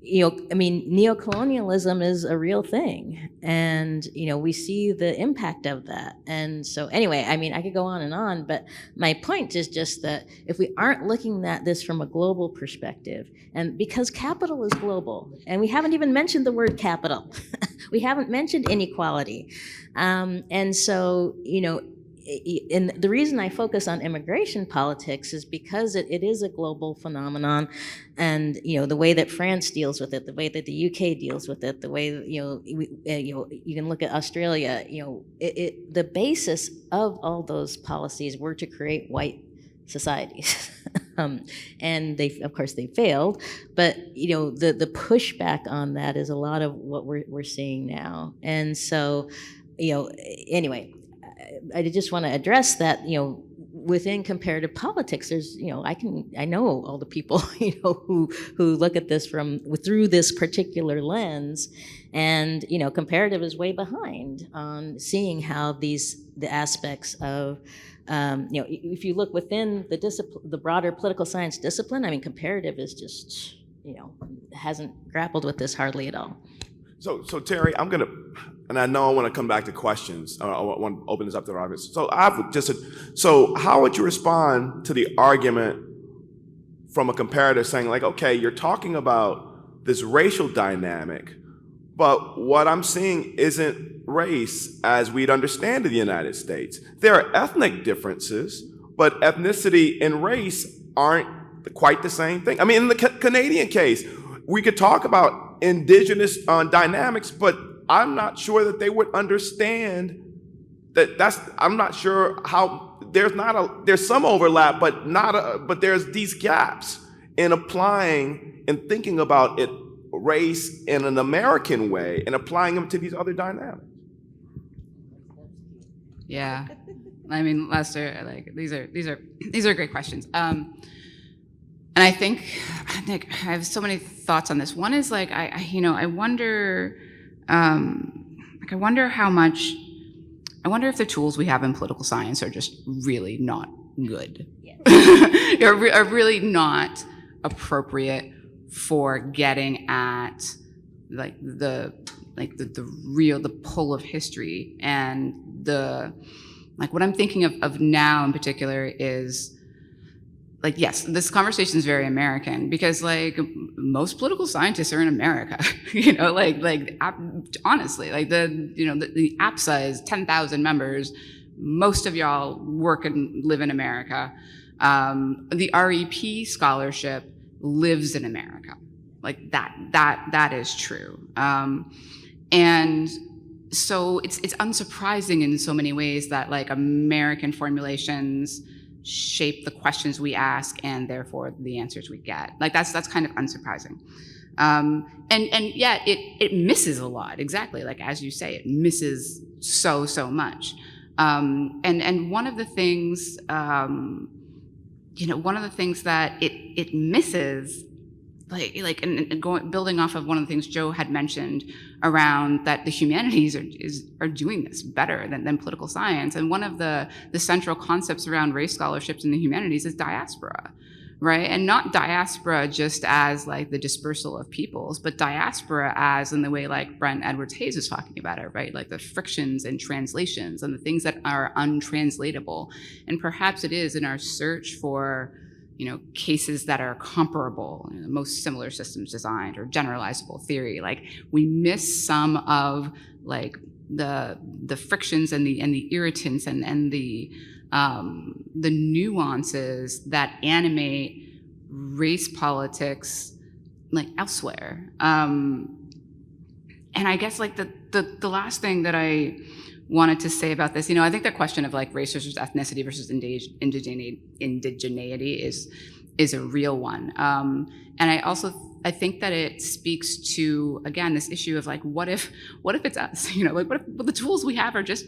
Speaker 3: I mean, neocolonialism is a real thing, and we see the impact of that. And so, anyway, I mean, I could go on, but my point is just that if we aren't looking at this from a global perspective, and because capital is global, and we haven't even mentioned the word capital, we haven't mentioned inequality, and so and the reason I focus on immigration politics is because it is a global phenomenon, and the way that France deals with it, the way that the UK deals with it, the way you can look at Australia. The basis of all those policies were to create white societies, and of course they failed. But the pushback on that is a lot of what we're seeing now, and so anyway. I just want to address that, within comparative politics, there's, I know all the people, who look at this through this particular lens, and, comparative is way behind on seeing how the aspects of, if you look within the broader political science discipline, I mean, comparative is just, hasn't grappled with this hardly at all.
Speaker 1: So Terri, and I know I want to come back to questions. I want to open this up to the audience. So how would you respond to the argument from a comparative saying, like, okay, you're talking about this racial dynamic, but what I'm seeing isn't race as we'd understand in the United States. There are ethnic differences, but ethnicity and race aren't quite the same thing. I mean, in the Canadian case, we could talk about indigenous dynamics, but I'm not sure that they would understand I'm not sure how there's some overlap, but there's these gaps in applying and thinking about it, race in an American way, and applying them to these other dynamics.
Speaker 2: Yeah, I mean, Lester, like these are great questions. And I think I have so many thoughts on this. One is like I wonder how much. I wonder if the tools we have in political science are just really not good. Yeah. are really not appropriate for getting at the pull of history, and what I'm thinking of now in particular is, like, yes, this conversation is very American because, like, most political scientists are in America. Honestly, like the APSA is 10,000 members. Most of y'all work and live in America. The REP scholarship lives in America. Like that is true. And so it's unsurprising in so many ways that, like, American formulations shape the questions we ask and therefore the answers we get. Like that's kind of unsurprising. And yet it misses a lot. Exactly. Like, as you say, it misses so much. And one of the things, one of the things that it misses, building off of one of the things Joe had mentioned around that the humanities are doing this better than political science. And one of the central concepts around race scholarships in the humanities is diaspora, right? And not diaspora just as like the dispersal of peoples, but diaspora as in the way like Brent Edwards Hayes is talking about it, right? Like the frictions and translations and the things that are untranslatable. And perhaps it is in our search for cases that are comparable, most similar systems designed or generalizable theory. Like we miss some of like the frictions and the irritants and the nuances that animate race politics like elsewhere. And I guess like the last thing that I wanted to say about this, I think the question of like race versus ethnicity versus indigeneity is a real one. And I think that it speaks to, again, this issue of like, what if it's us? Like what if the tools we have are just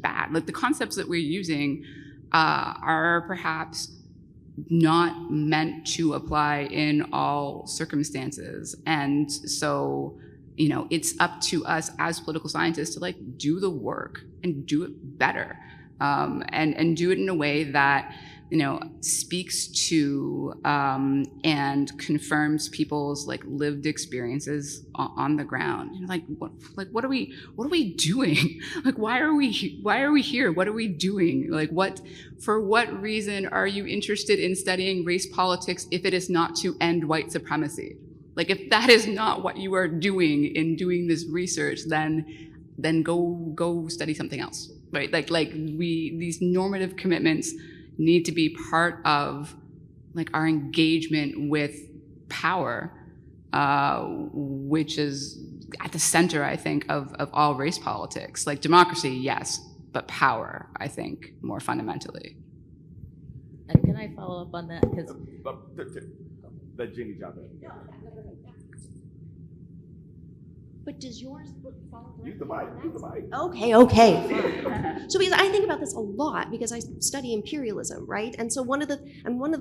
Speaker 2: bad? Like the concepts that we're using are perhaps not meant to apply in all circumstances. And so it's up to us as political scientists to like do the work and do it better, and do it in a way that speaks to and confirms people's like lived experiences on the ground. What are we doing? Like, why are we here? What are we doing? Like, for what reason are you interested in studying race politics if it is not to end white supremacy? Like, if that is not what you are doing in doing this research, then go study something else, right? These normative commitments need to be part of like our engagement with power, which is at the center, I think, of all race politics. Like democracy, yes, but power, I think, more fundamentally.
Speaker 3: Can I follow up on that? Because
Speaker 1: let Jeanne jump in.
Speaker 6: But does yours follow?
Speaker 1: Use the mic.
Speaker 6: Okay. So because I think about this a lot because I study imperialism, right? And so one of the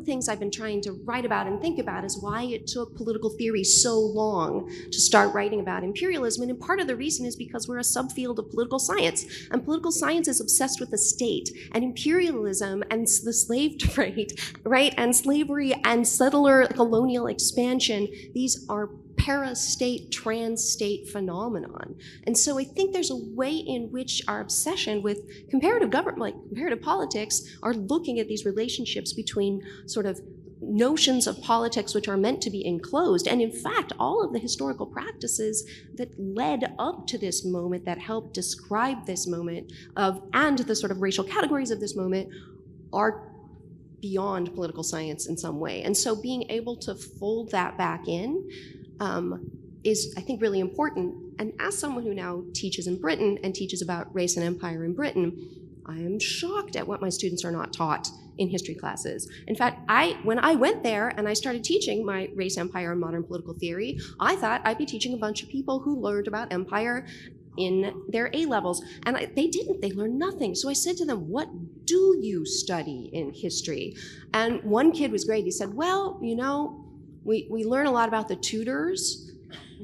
Speaker 6: things I've been trying to write about and think about is why it took political theory so long to start writing about imperialism. And part of the reason is because we're a subfield of political science, and political science is obsessed with the state and imperialism and the slave trade, right? And slavery and settler colonial expansion. These are para-state, trans-state phenomenon. And so I think there's a way in which our obsession with comparative government, like comparative politics, are looking at these relationships between sort of notions of politics which are meant to be enclosed. And in fact, all of the historical practices that led up to this moment, that helped describe this moment and the sort of racial categories of this moment, are beyond political science in some way. And so being able to fold that back in is, I think, really important. And as someone who now teaches in Britain and teaches about race and empire in Britain, I am shocked at what my students are not taught in history classes. In fact, when I went there and I started teaching my race, empire, and modern political theory, I thought I'd be teaching a bunch of people who learned about empire in their A-levels. And they didn't. They learned nothing. So I said to them, what do you study in history? And one kid was great. He said, well, we learn a lot about the Tudors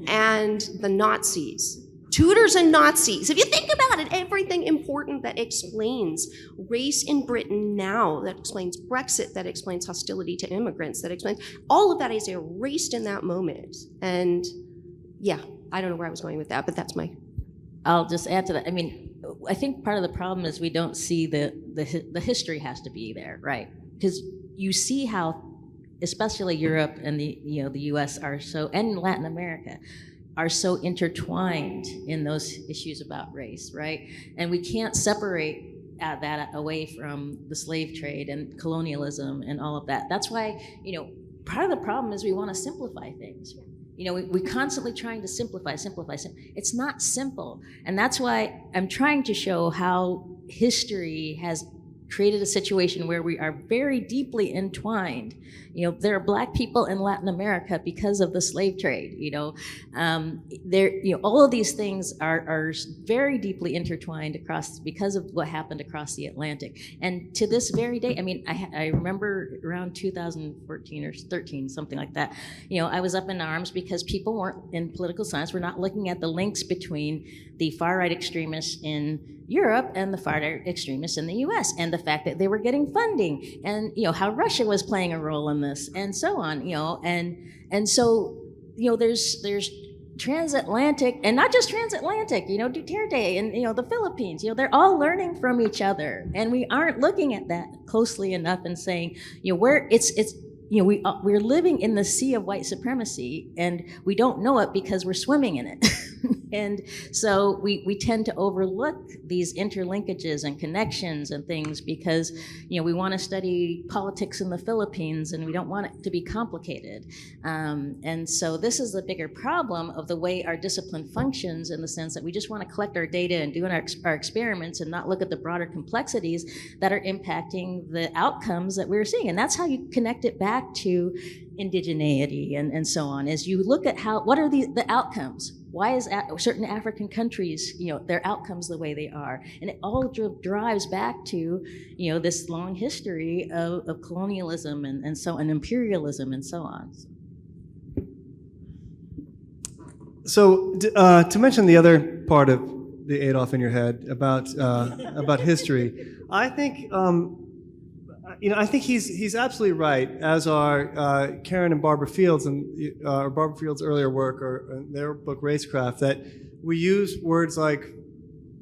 Speaker 6: and the Nazis. Tudors and Nazis. If you think about it, everything important that explains race in Britain now, that explains Brexit, that explains hostility to immigrants, that explains all of that is erased in that moment. And yeah, I don't know where I was going with that, but that's my...
Speaker 3: I'll just add to that. I mean, I think part of the problem is we don't see the history has to be there, right? Because you see how, especially Europe and the U.S. are so, and Latin America, are so intertwined in those issues about race, right? And we can't separate that away from the slave trade and colonialism and all of that. That's why, part of the problem is we want to simplify things. We're constantly trying to simplify. It's not simple. And that's why I'm trying to show how history has created a situation where we are very deeply entwined. There are Black people in Latin America because of the slave trade. All of these things are very deeply intertwined because of what happened across the Atlantic. And to this very day, I mean, I remember around 2014 or 13, something like that. I was up in arms because people weren't in political science. We're not looking at the links between the far right extremists in Europe and the far right extremists in the U.S. and the fact that they were getting funding and how Russia was playing a role in this and so on, and so there's transatlantic and not just transatlantic, Duterte and the Philippines, they're all learning from each other, and we aren't looking at that closely enough and saying where we're living in the sea of white supremacy and we don't know it because we're swimming in it. And so we tend to overlook these interlinkages and connections and things because we want to study politics in the Philippines and we don't want it to be complicated. And so this is the bigger problem of the way our discipline functions, in the sense that we just want to collect our data and do our experiments and not look at the broader complexities that are impacting the outcomes that we're seeing. And that's how you connect it back to indigeneity and so on, is you look at what are the outcomes. Why is certain African countries, their outcomes the way they are? And it all drives back to, this long history of colonialism and imperialism and so on.
Speaker 5: So to mention the other part of the Adolf in your head about history, I think I think he's absolutely right, as are Karen and Barbara Fields, and Barbara Fields' earlier work, or their book Racecraft, that we use words like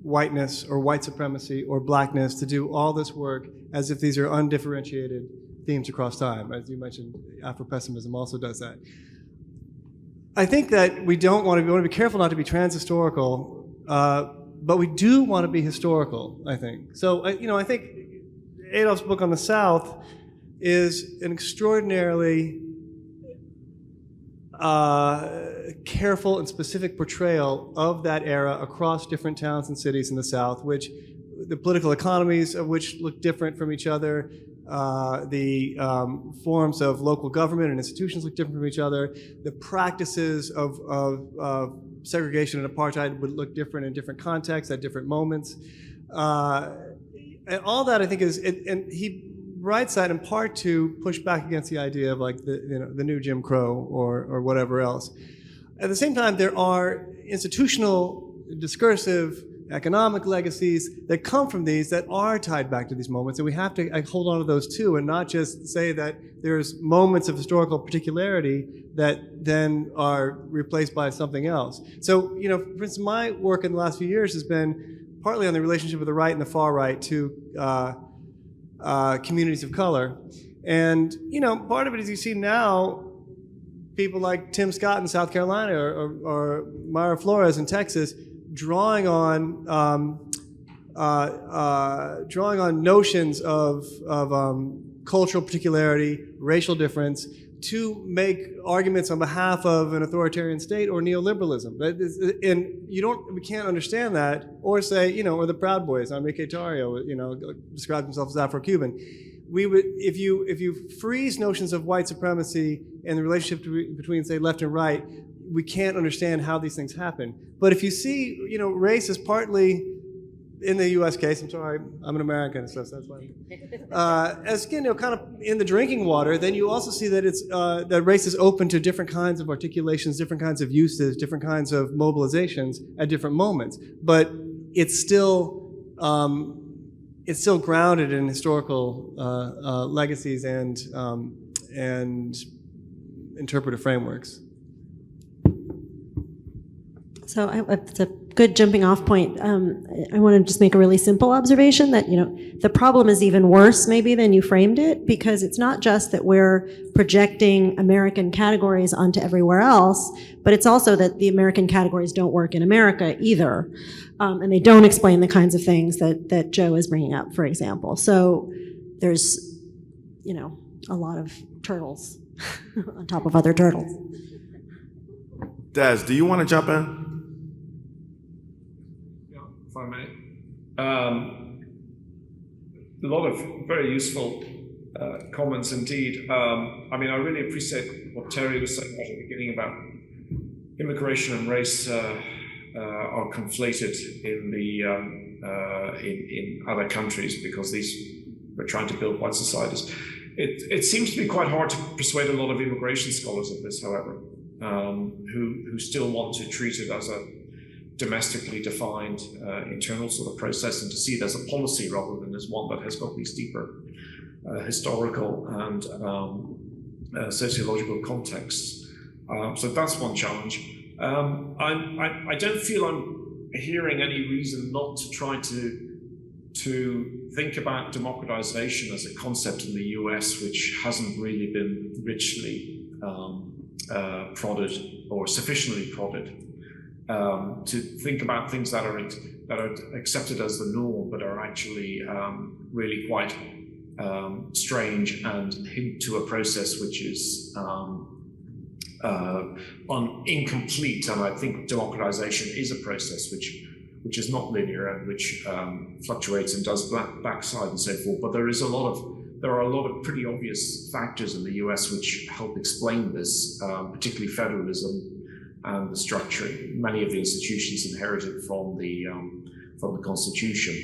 Speaker 5: whiteness or white supremacy or blackness to do all this work as if these are undifferentiated themes across time. As you mentioned, Afro-pessimism also does that. I think that we want to be careful not to be trans-historical, but we do want to be historical, I think. So, I think Adolph's book on the South is an extraordinarily careful and specific portrayal of that era across different towns and cities in the South, which the political economies of which look different from each other, the forms of local government and institutions look different from each other, the practices of segregation and apartheid would look different in different contexts at different moments. And all that, I think, and he writes that in part to push back against the idea of like the new Jim Crow or whatever else. At the same time, there are institutional, discursive, economic legacies that come from these that are tied back to these moments, and we have to hold on to those too, and not just say that there's moments of historical particularity that then are replaced by something else. So, for instance, my work in the last few years has been partly on the relationship of the right and the far right to communities of color. And, part of it is you see now people like Tim Scott in South Carolina or Mayra Flores in Texas drawing on notions of cultural particularity, racial difference, to make arguments on behalf of an authoritarian state or neoliberalism. And we can't understand that, or say, or the Proud Boys, Enrique Tarrio, describes himself as Afro-Cuban. If you freeze notions of white supremacy and the relationship between, say, left and right, we can't understand how these things happen. But if you see, race is partly, in the U.S. case, I'm sorry, I'm an American, so that's why. As kind of in the drinking water, then you also see that that race is open to different kinds of articulations, different kinds of uses, different kinds of mobilizations at different moments. But it's still grounded in historical legacies and interpretive frameworks.
Speaker 4: So it's a good jumping off point. I want to just make a really simple observation that, the problem is even worse maybe than you framed it, because it's not just that we're projecting American categories onto everywhere else, but it's also that the American categories don't work in America either. And they don't explain the kinds of things that Joe is bringing up, for example. So there's, a lot of turtles on top of other turtles.
Speaker 1: Des, do you want to jump in?
Speaker 7: If I may. A lot of very useful comments indeed. I really appreciate what Terri was saying at the beginning about immigration and race are conflated in other countries because we're trying to build white societies. It seems to be quite hard to persuade a lot of immigration scholars of this, however, who still want to treat it as a domestically defined internal sort of process, and to see it as a policy rather than as one that has got these deeper historical and sociological contexts. So that's one challenge. I don't feel I'm hearing any reason not to try to think about democratization as a concept in the US, which hasn't really been richly prodded or sufficiently prodded. To think about things that are accepted as the norm, but are actually really quite strange and hint to a process which is incomplete. And I think democratization is a process which is not linear and which fluctuates and does backside and so forth. But there are a lot of pretty obvious factors in the US which help explain this, particularly federalism and the structure. Many of the institutions inherited from the Constitution,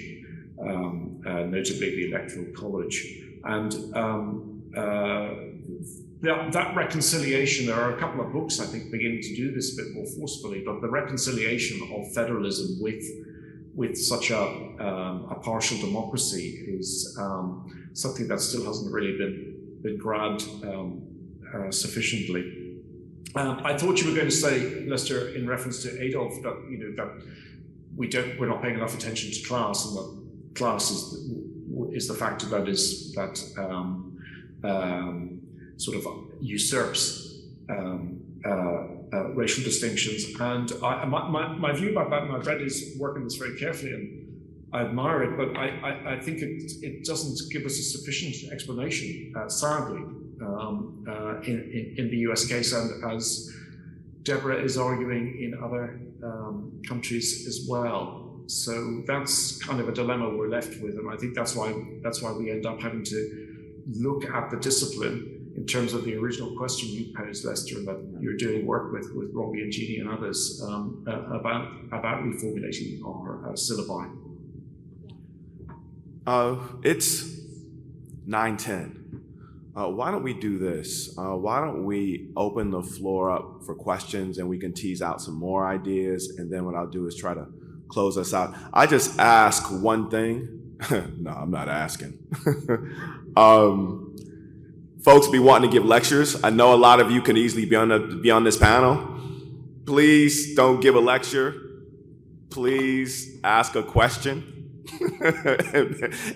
Speaker 7: notably the Electoral College. And that reconciliation, there are a couple of books, I think, beginning to do this a bit more forcefully, but the reconciliation of federalism with with such a partial democracy is something that still hasn't really been grabbed sufficiently. I thought you were going to say, Lester, in reference to Adolf, that that we're not paying enough attention to class, and that class is the factor that sort of usurps racial distinctions. And my view about that, and I've read his work on this very carefully, and I admire it, but I think it doesn't give us a sufficient explanation, sadly, in the US case, and as Debra is arguing in other countries as well. So that's kind of a dilemma we're left with, and I think that's why we end up having to look at the discipline in terms of the original question you posed, Lester, and that you're doing work with Robbie and Jeanne and others about reformulating our syllabi.
Speaker 1: It's 9:10. Why don't we do this? Why don't we open the floor up for questions, and we can tease out some more ideas, and then what I'll do is try to close us out. I just ask one thing. No, I'm not asking. Folks be wanting to give lectures. I know a lot of you can easily be on this panel. Please don't give a lecture. Please ask a question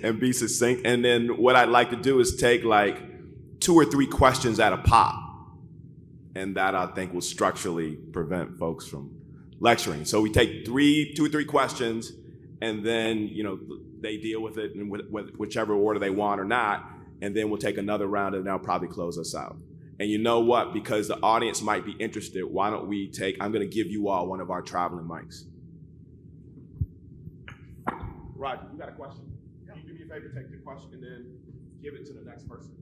Speaker 1: and be succinct. And then what I'd like to do is take like 2 or 3 questions at a pop. And that I think will structurally prevent folks from lecturing. So we take 2 or 3 questions, and then they deal with it in whichever order they want or not. And then we'll take another round, and that'll probably close us out. And you know what? Because the audience might be interested, why don't we I'm going to give you all one of our traveling mics. Roger, you got a question? Can you do me a favor, take the question, and then give it to the next person?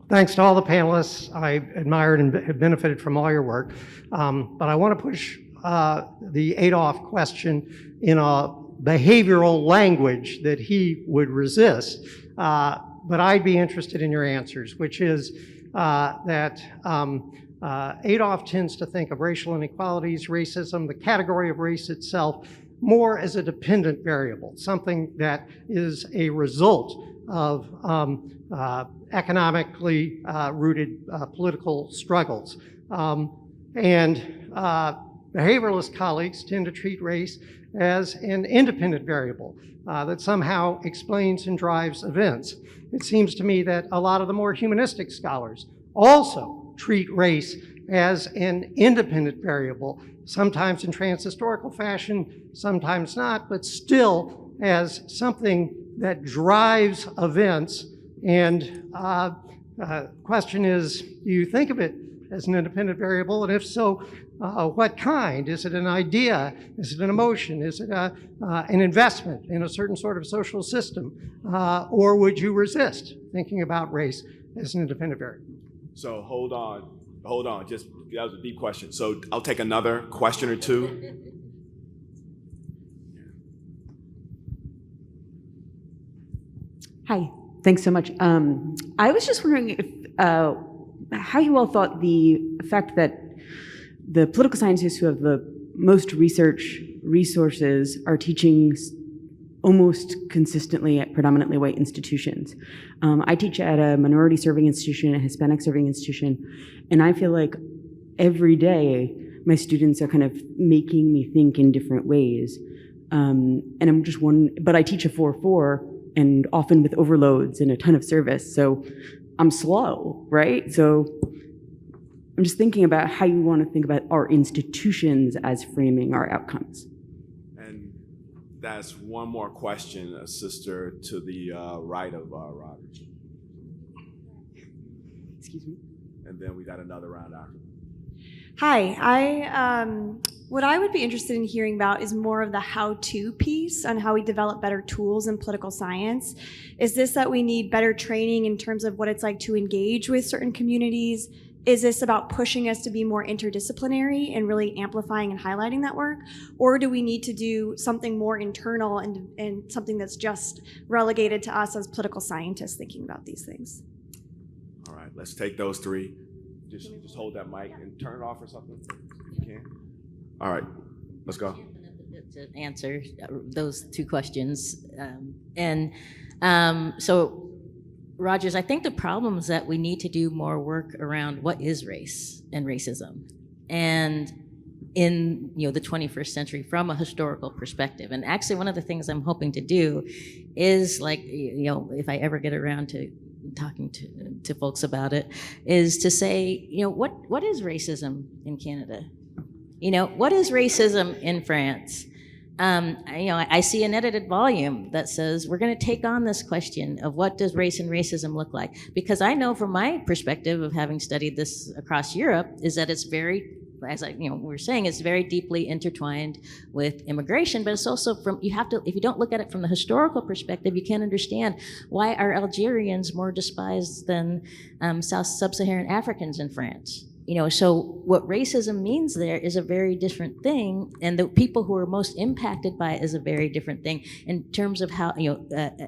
Speaker 8: Thanks to all the panelists. I admired and have benefited from all your work. But I want to push the Adolf question in a behavioral language that he would resist. But I'd be interested in your answers, which is that Adolf tends to think of racial inequalities, racism, the category of race itself, more as a dependent variable, something that is a result of economically rooted political struggles. And behavioralist colleagues tend to treat race as an independent variable that somehow explains and drives events. It seems to me that a lot of the more humanistic scholars also treat race as an independent variable, sometimes in transhistorical fashion, sometimes not, but still as something that drives events. And question is, do you think of it as an independent variable? And if so, what kind? Is it an idea? Is it an emotion? Is it an investment in a certain sort of social system? Or would you resist thinking about race as an independent variable?
Speaker 1: So hold on. Just, that was a deep question. So I'll take another question or 2.
Speaker 9: Hi, thanks so much. I was just wondering if how you all thought the fact that the political scientists who have the most research resources are teaching almost consistently at predominantly white institutions. I teach at a minority serving institution, a Hispanic serving institution, and I feel like every day my students are kind of making me think in different ways. And I'm just wondering, but I teach a 4-4 and often with overloads and a ton of service, so I'm slow, right? So I'm just thinking about how you want to think about our institutions as framing our outcomes.
Speaker 1: And that's one more question, a sister to the right of Robbie.
Speaker 9: Excuse me.
Speaker 1: And then we got another round after.
Speaker 10: Hi, what I would be interested in hearing about is more of the how-to piece on how we develop better tools in political science. Is this that we need better training in terms of what it's like to engage with certain communities? Is this about pushing us to be more interdisciplinary and really amplifying and highlighting that work? Or do we need to do something more internal and something that's just relegated to us as political scientists thinking about these things?
Speaker 1: All right, let's take those 3. just hold that mic and turn it off or something if you can. All right, let's go.
Speaker 3: To answer those two questions. So, Rogers, I think the problem is that we need to do more work around what is race and racism, and in the 21st century from a historical perspective. And actually, one of the things I'm hoping to do is, like, if I ever get around to talking to folks about it, is to say, what is racism in Canada? What is racism in France? I see an edited volume that says we're going to take on this question of what does race and racism look like? Because I know from my perspective of having studied this across Europe is that it's very, as we're saying, it's very deeply intertwined with immigration, but it's also if you don't look at it from the historical perspective, you can't understand why are Algerians more despised than sub-Saharan Africans in France. So what racism means there is a very different thing, and the people who are most impacted by it is a very different thing in terms of how,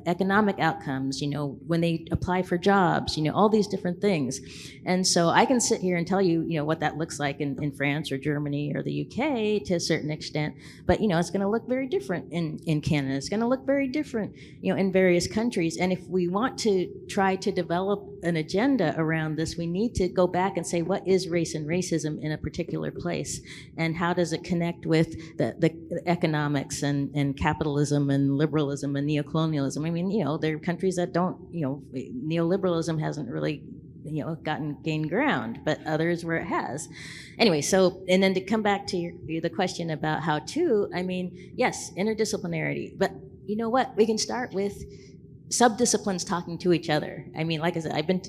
Speaker 3: economic outcomes, when they apply for jobs, all these different things. And so I can sit here and tell you, what that looks like in France or Germany or the UK to a certain extent, but, it's going to look very different in Canada. It's going to look very different, in various countries. And if we want to try to develop an agenda around this, we need to go back and say, what is race and racism in a particular place, and how does it connect with the economics and capitalism and liberalism and neocolonialism? I mean, there are countries that don't, neoliberalism hasn't really, gained ground, but others where it has. Anyway, so, and then to come back to the question about how to, yes, interdisciplinarity, but you know what? We can start with sub-disciplines talking to each other. Like I said, I've been,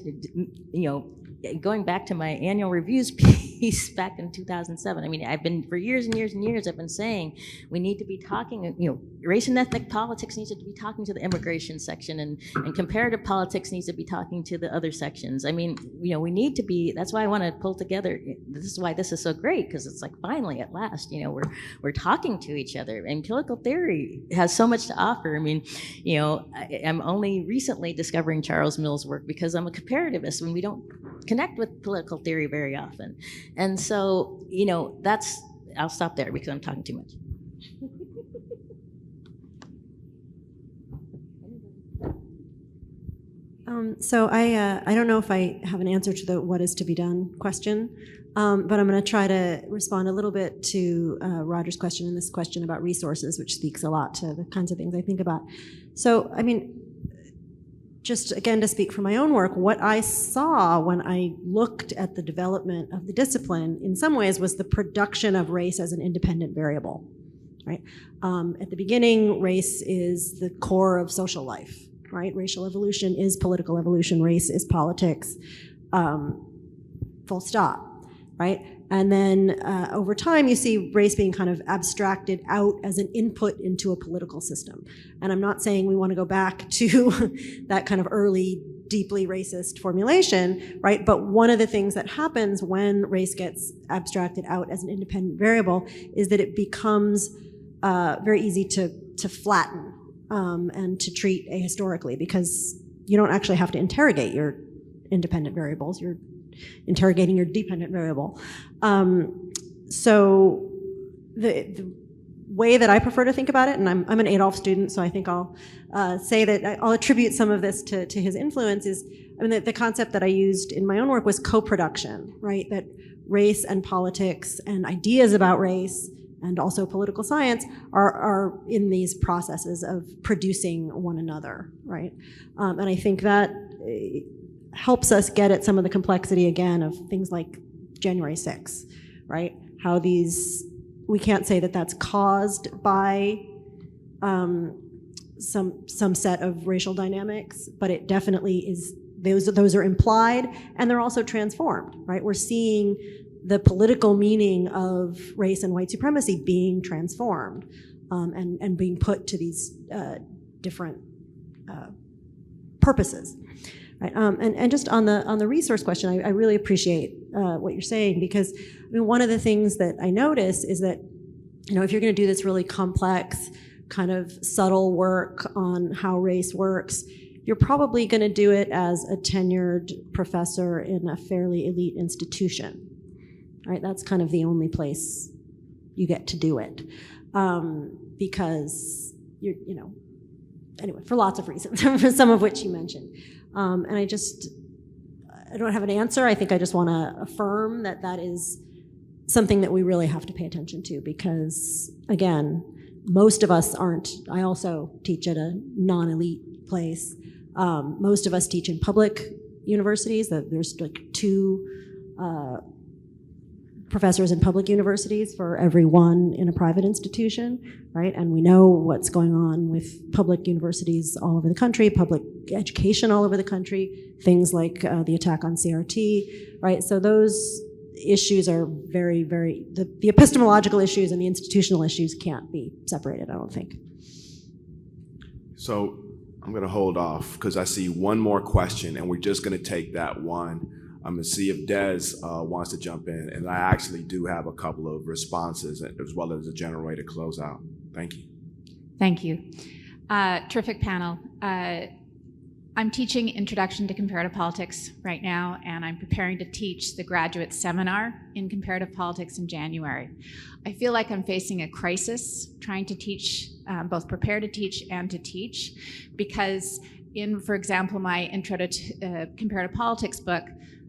Speaker 3: going back to my annual reviews piece back in 2007. I've been, for years and years and years, I've been saying we need to be talking, race and ethnic politics needs to be talking to the immigration section, and comparative politics needs to be talking to the other sections. We need to be, that's why I want to pull together, this is why this is so great, because it's like, finally, at last, we're talking to each other, and political theory has so much to offer. I'm only recently discovering Charles Mills' work because I'm a comparativist, when we don't connect with political theory very often. And so, I'll stop there because I'm talking too much.
Speaker 4: So I don't know if I have an answer to the what is to be done question, but I'm going to try to respond a little bit to Roger's question and this question about resources, which speaks a lot to the kinds of things I think about. So, just again to speak from my own work, what I saw when I looked at the development of the discipline in some ways was the production of race as an independent variable, right? At the beginning, race is the core of social life, right? Racial evolution is political evolution, race is politics, full stop, right? And then over time, you see race being kind of abstracted out as an input into a political system. And I'm not saying we want to go back to that kind of early, deeply racist formulation, right? But one of the things that happens when race gets abstracted out as an independent variable is that it becomes very easy to flatten and to treat ahistorically, because you don't actually have to interrogate your independent variables. You're interrogating your dependent variable. So the way that I prefer to think about it, and I'm an Adolf student, so I think I'll say that I'll attribute some of this to his influence, is the concept that I used in my own work was co-production, right? That race and politics and ideas about race and also political science are in these processes of producing one another, right? And I think that helps us get at some of the complexity, again, of things like January 6th, right? How we can't say that that's caused by some set of racial dynamics, but it definitely is, those are implied, and they're also transformed, right? We're seeing the political meaning of race and white supremacy being transformed and being put to these different purposes. Right. And just on the resource question, I really appreciate what you're saying, because one of the things that I notice is that, if you're going to do this really complex kind of subtle work on how race works, you're probably going to do it as a tenured professor in a fairly elite institution, right? That's kind of the only place you get to do it, because anyway, for lots of reasons, for some of which you mentioned. And I don't have an answer. I think I just want to affirm that that is something that we really have to pay attention to, because again, most of us aren't. I also teach at a non-elite place. Most of us teach in public universities. There's like 2 professors in public universities for every 1 in a private institution, right? And we know what's going on with public universities all over the country, public education all over the country, things like the attack on CRT, right? So those issues are very, very, the epistemological issues and the institutional issues can't be separated, I don't think.
Speaker 1: So I'm going to hold off because I see one more question, and we're just going to take that one. I'm going to see if Des wants to jump in, and I actually do have a couple of responses as well as a general way to close out. Thank you.
Speaker 11: Thank you. Terrific panel. I'm teaching Introduction to Comparative Politics right now, and I'm preparing to teach the graduate seminar in comparative politics in January. I feel like I'm facing a crisis trying to teach, both prepare to teach and to teach, because in, for example, my Intro to Comparative Politics book,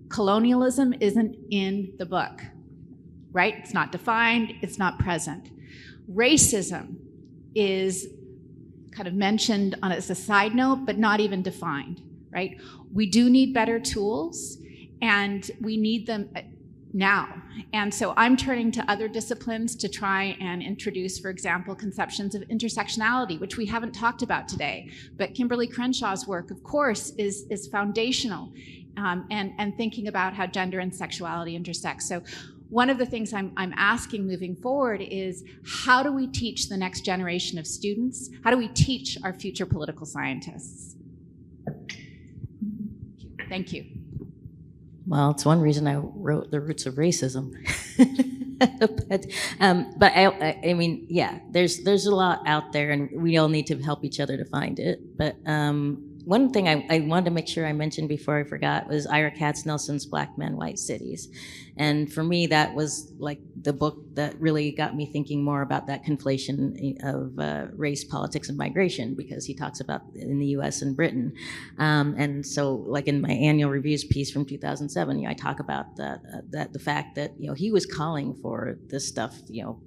Speaker 11: colonialism isn't in the book, right? It's not defined, it's not present. Racism is kind of mentioned on as a side note, but not even defined, right? We do need better tools, and we need them now. And so I'm turning to other disciplines to try and introduce, for example, conceptions of intersectionality, which we haven't talked about today. But Kimberly Crenshaw's work, of course, is foundational, and thinking about how gender and sexuality intersect. So one of the things I'm asking moving forward is, how do we teach the next generation of students? How do we teach our future political scientists? Thank you.
Speaker 3: Well, it's one reason I wrote The Roots of Racism. but I mean, yeah, there's a lot out there, and we all need to help each other to find it. But one thing I wanted to make sure I mentioned before I forgot was Ira Katznelson's Black Men, White Cities. And for me, that was like the book that really got me thinking more about that conflation of race, politics, and migration, because he talks about in the US and Britain. And so like in my annual reviews piece from 2007, I talk about the fact that, he was calling for this stuff,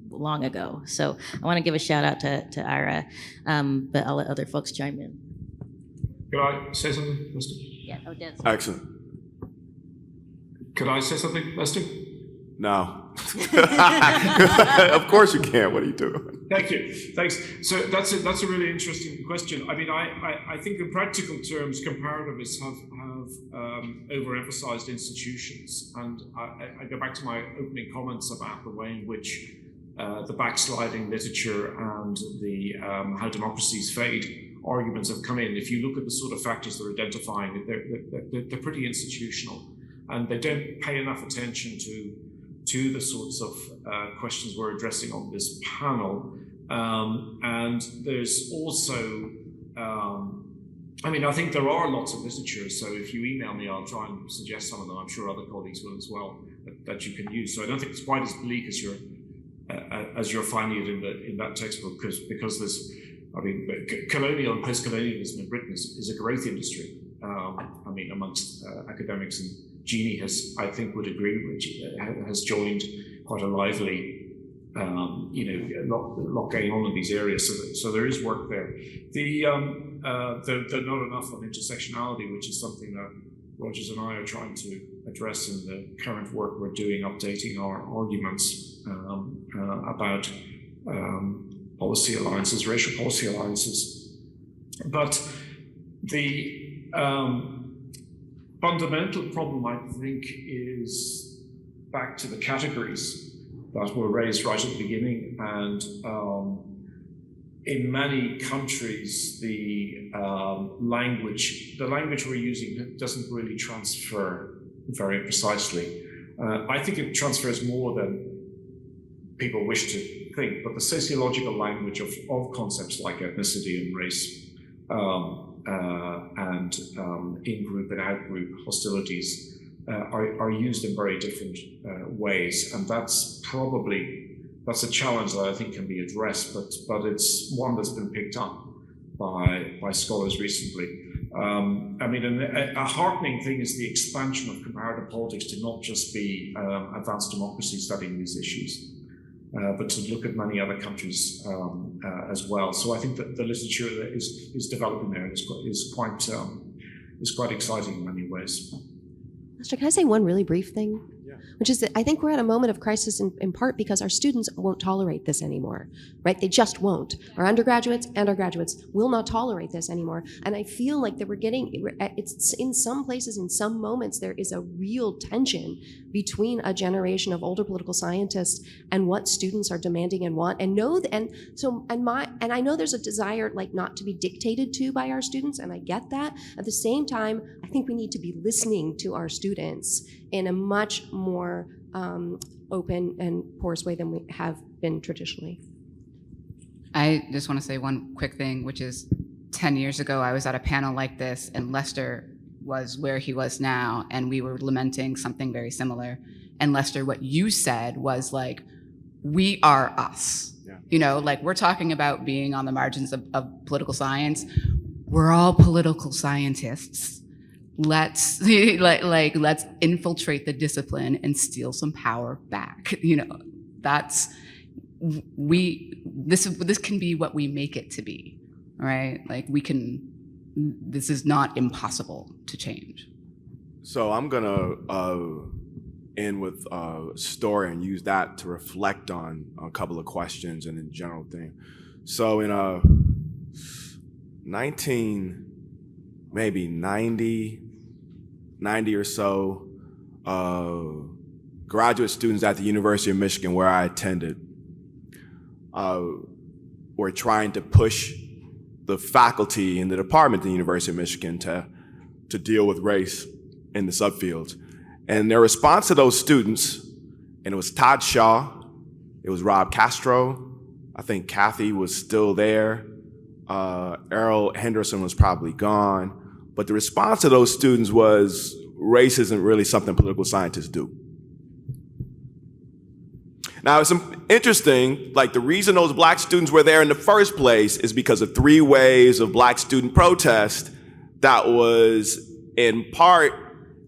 Speaker 3: long ago. So I want to give a shout out to Ira, but I'll let other folks chime in.
Speaker 7: Could I say something, Lester?
Speaker 3: Yeah, Des.
Speaker 1: Excellent.
Speaker 7: Could I say something, Lester?
Speaker 1: No. Of course you can. What are you doing?
Speaker 7: Thank you. Thanks. So that's a really interesting question. I mean, I think in practical terms, comparativists have overemphasized institutions, and I go back to my opening comments about the way in which the backsliding literature and the how democracies fade arguments have come in. If you look at the sort of factors they're identifying, they're pretty institutional, and they don't pay enough attention to the sorts of questions we're addressing on this panel. And there's also, I think there are lots of literature, so if you email me, I'll try and suggest some of them. I'm sure other colleagues will as well, that you can use. So I don't think it's quite as bleak as you're finding it in that textbook, because there's, colonial and post-colonialism in Britain is a growth industry. Amongst academics, and Jeanne would agree, has joined quite a lively, a lot going on in these areas. So there is work there. The not enough on intersectionality, which is something that Rogers and I are trying to address in the current work we're doing, updating our arguments about policy alliances, racial policy alliances. But the fundamental problem, I think, is back to the categories that were raised right at the beginning. And in many countries, the language we're using doesn't really transfer very precisely. I think it transfers more than people wish to think, but the sociological language of concepts like ethnicity and race and in-group and out-group hostilities are used in very different ways, and that's a challenge that I think can be addressed, but it's one that's been picked up by scholars recently. A heartening thing is the expansion of comparative politics to not just be advanced democracy studying these issues, but to look at many other countries as well. So I think that the literature that is developing there is quite exciting in many ways.
Speaker 6: Lester, can I say one really brief thing?
Speaker 7: Yeah.
Speaker 6: Which is that I think we're at a moment of crisis in part because our students won't tolerate this anymore, right? They just won't. Our undergraduates and our graduates will not tolerate this anymore. And I feel like that it's in some places, in some moments, there is a real tension between a generation of older political scientists and what students are demanding and want. And I know there's a desire like not to be dictated to by our students, and I get that. At the same time, I think we need to be listening to our students in a much more open and porous way than we have been traditionally.
Speaker 2: I just want to say one quick thing, which is 10 years ago, I was at a panel like this, and Lester was where he was now, and we were lamenting something very similar. And Lester, what you said was like, we are us. Yeah. You know, like we're talking about being on the margins of political science. We're all political scientists. Let's let's infiltrate the discipline and steal some power back. You know, this can be what we make it to be, right? Like this is not impossible to change.
Speaker 1: So I'm gonna end with a story and use that to reflect on a couple of questions and in general thing. So in 90 or so, graduate students at the University of Michigan, where I attended, were trying to push the faculty in the department at the University of Michigan to deal with race in the subfields. And their response to those students, and it was Todd Shaw, it was Rob Castro, I think Kathy was still there, Errol Henderson was probably gone, but the response to those students was, race isn't really something political scientists do. Now, it's interesting, like the reason those black students were there in the first place is because of 3 waves of black student protest that was in part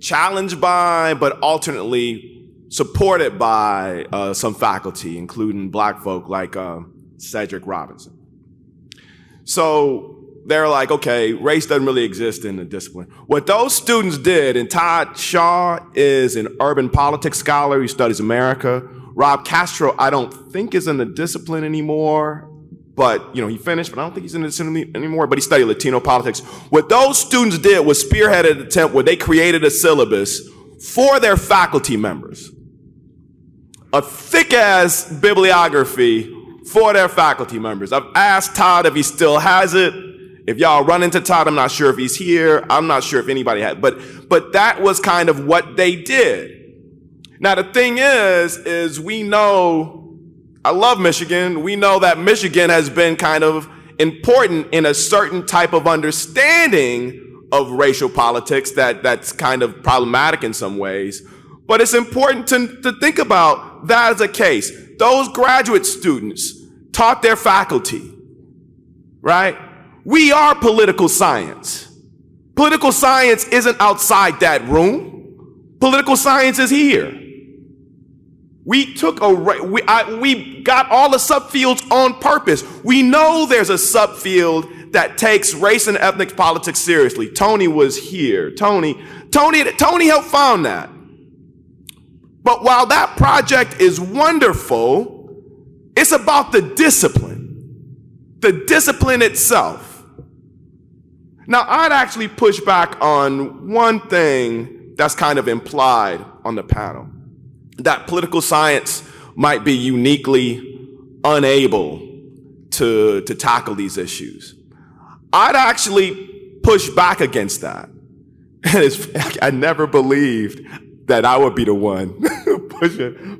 Speaker 1: challenged by, but alternately supported by some faculty, including black folk like Cedric Robinson. So they're like, okay, race doesn't really exist in the discipline. What those students did, and Todd Shaw is an urban politics scholar, he studies America. Rob Castro, I don't think is in the discipline anymore, but he finished, but I don't think he's in the discipline anymore, but he studied Latino politics. What those students did was spearheaded an attempt where they created a syllabus for their faculty members. A thick-ass bibliography for their faculty members. I've asked Todd if he still has it. If y'all run into Todd, I'm not sure if he's here. I'm not sure if anybody had, but that was kind of what they did. Now, the thing is we know, I love Michigan. We know that Michigan has been kind of important in a certain type of understanding of racial politics that's kind of problematic in some ways. But it's important to think about that as a case. Those graduate students taught their faculty, right? We are political science. Political science isn't outside that room. Political science is here. We got all the subfields on purpose. We know there's a subfield that takes race and ethnic politics seriously. Tony was here. Tony helped found that. But while that project is wonderful, it's about the discipline itself. Now, I'd actually push back on one thing that's kind of implied on the panel, that political science might be uniquely unable to tackle these issues. I'd actually push back against that. I never believed that I would be the one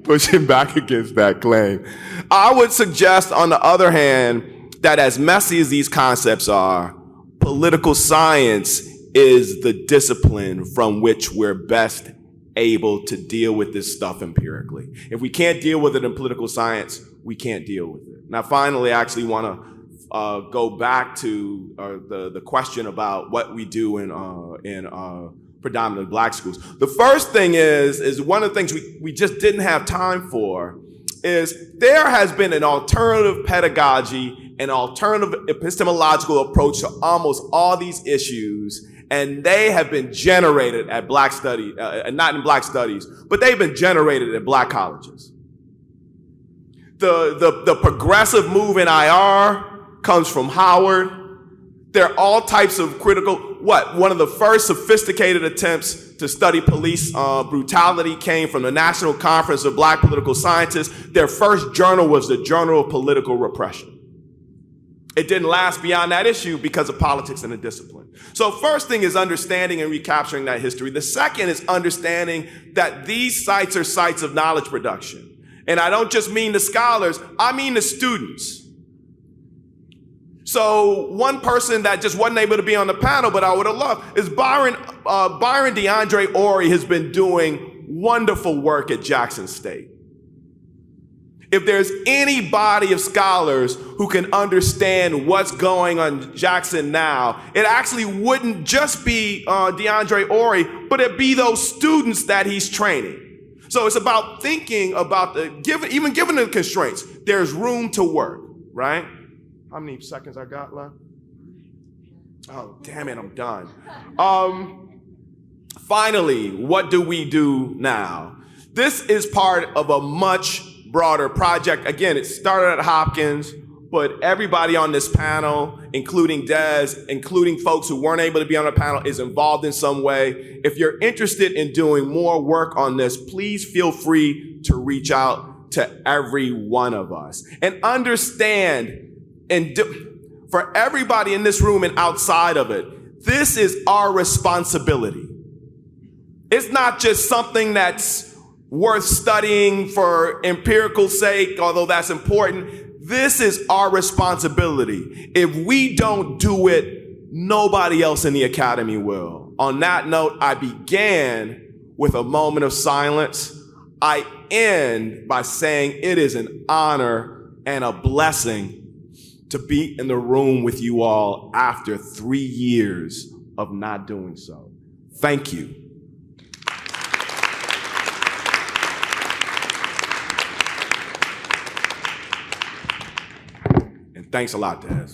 Speaker 1: pushing back against that claim. I would suggest, on the other hand, that as messy as these concepts are, political science is the discipline from which we're best able to deal with this stuff empirically. If we can't deal with it in political science, we can't deal with it. Now, finally, I actually want to go back to the question about what we do in predominantly Black schools. The first thing is one of the things we just didn't have time for is there has been an alternative pedagogy, an alternative epistemological approach to almost all these issues, and they have been generated at Black study, not in Black studies, but they've been generated at Black colleges. The progressive move in IR comes from Howard. There are all types of critical, one of the first sophisticated attempts to study police brutality came from the National Conference of Black Political Scientists. Their first journal was the Journal of Political Repression. It didn't last beyond that issue because of politics and the discipline. So first thing is understanding and recapturing that history. The second is understanding that these sites are sites of knowledge production. And I don't just mean the scholars, I mean the students. So one person that just wasn't able to be on the panel, but I would have loved, is Byron DeAndre Ori has been doing wonderful work at Jackson State. If there's any body of scholars who can understand what's going on in Jackson now, it actually wouldn't just be DeAndre Ori, but it'd be those students that he's training. So it's about thinking about even given the constraints, there's room to work, right? How many seconds I got left? Oh, damn it, I'm done. Finally, what do we do now? This is part of a much broader project. Again, it started at Hopkins, but everybody on this panel, including Des, including folks who weren't able to be on the panel, is involved in some way. If you're interested in doing more work on this, please feel free to reach out to every one of us. And understand, for everybody in this room and outside of it, this is our responsibility. It's not just something that's worth studying for empirical sake, although that's important. This is our responsibility. If we don't do it, nobody else in the academy will. On that note, I began with a moment of silence. I end by saying it is an honor and a blessing to be in the room with you all after 3 years of not doing so. Thank you. And thanks a lot, Des.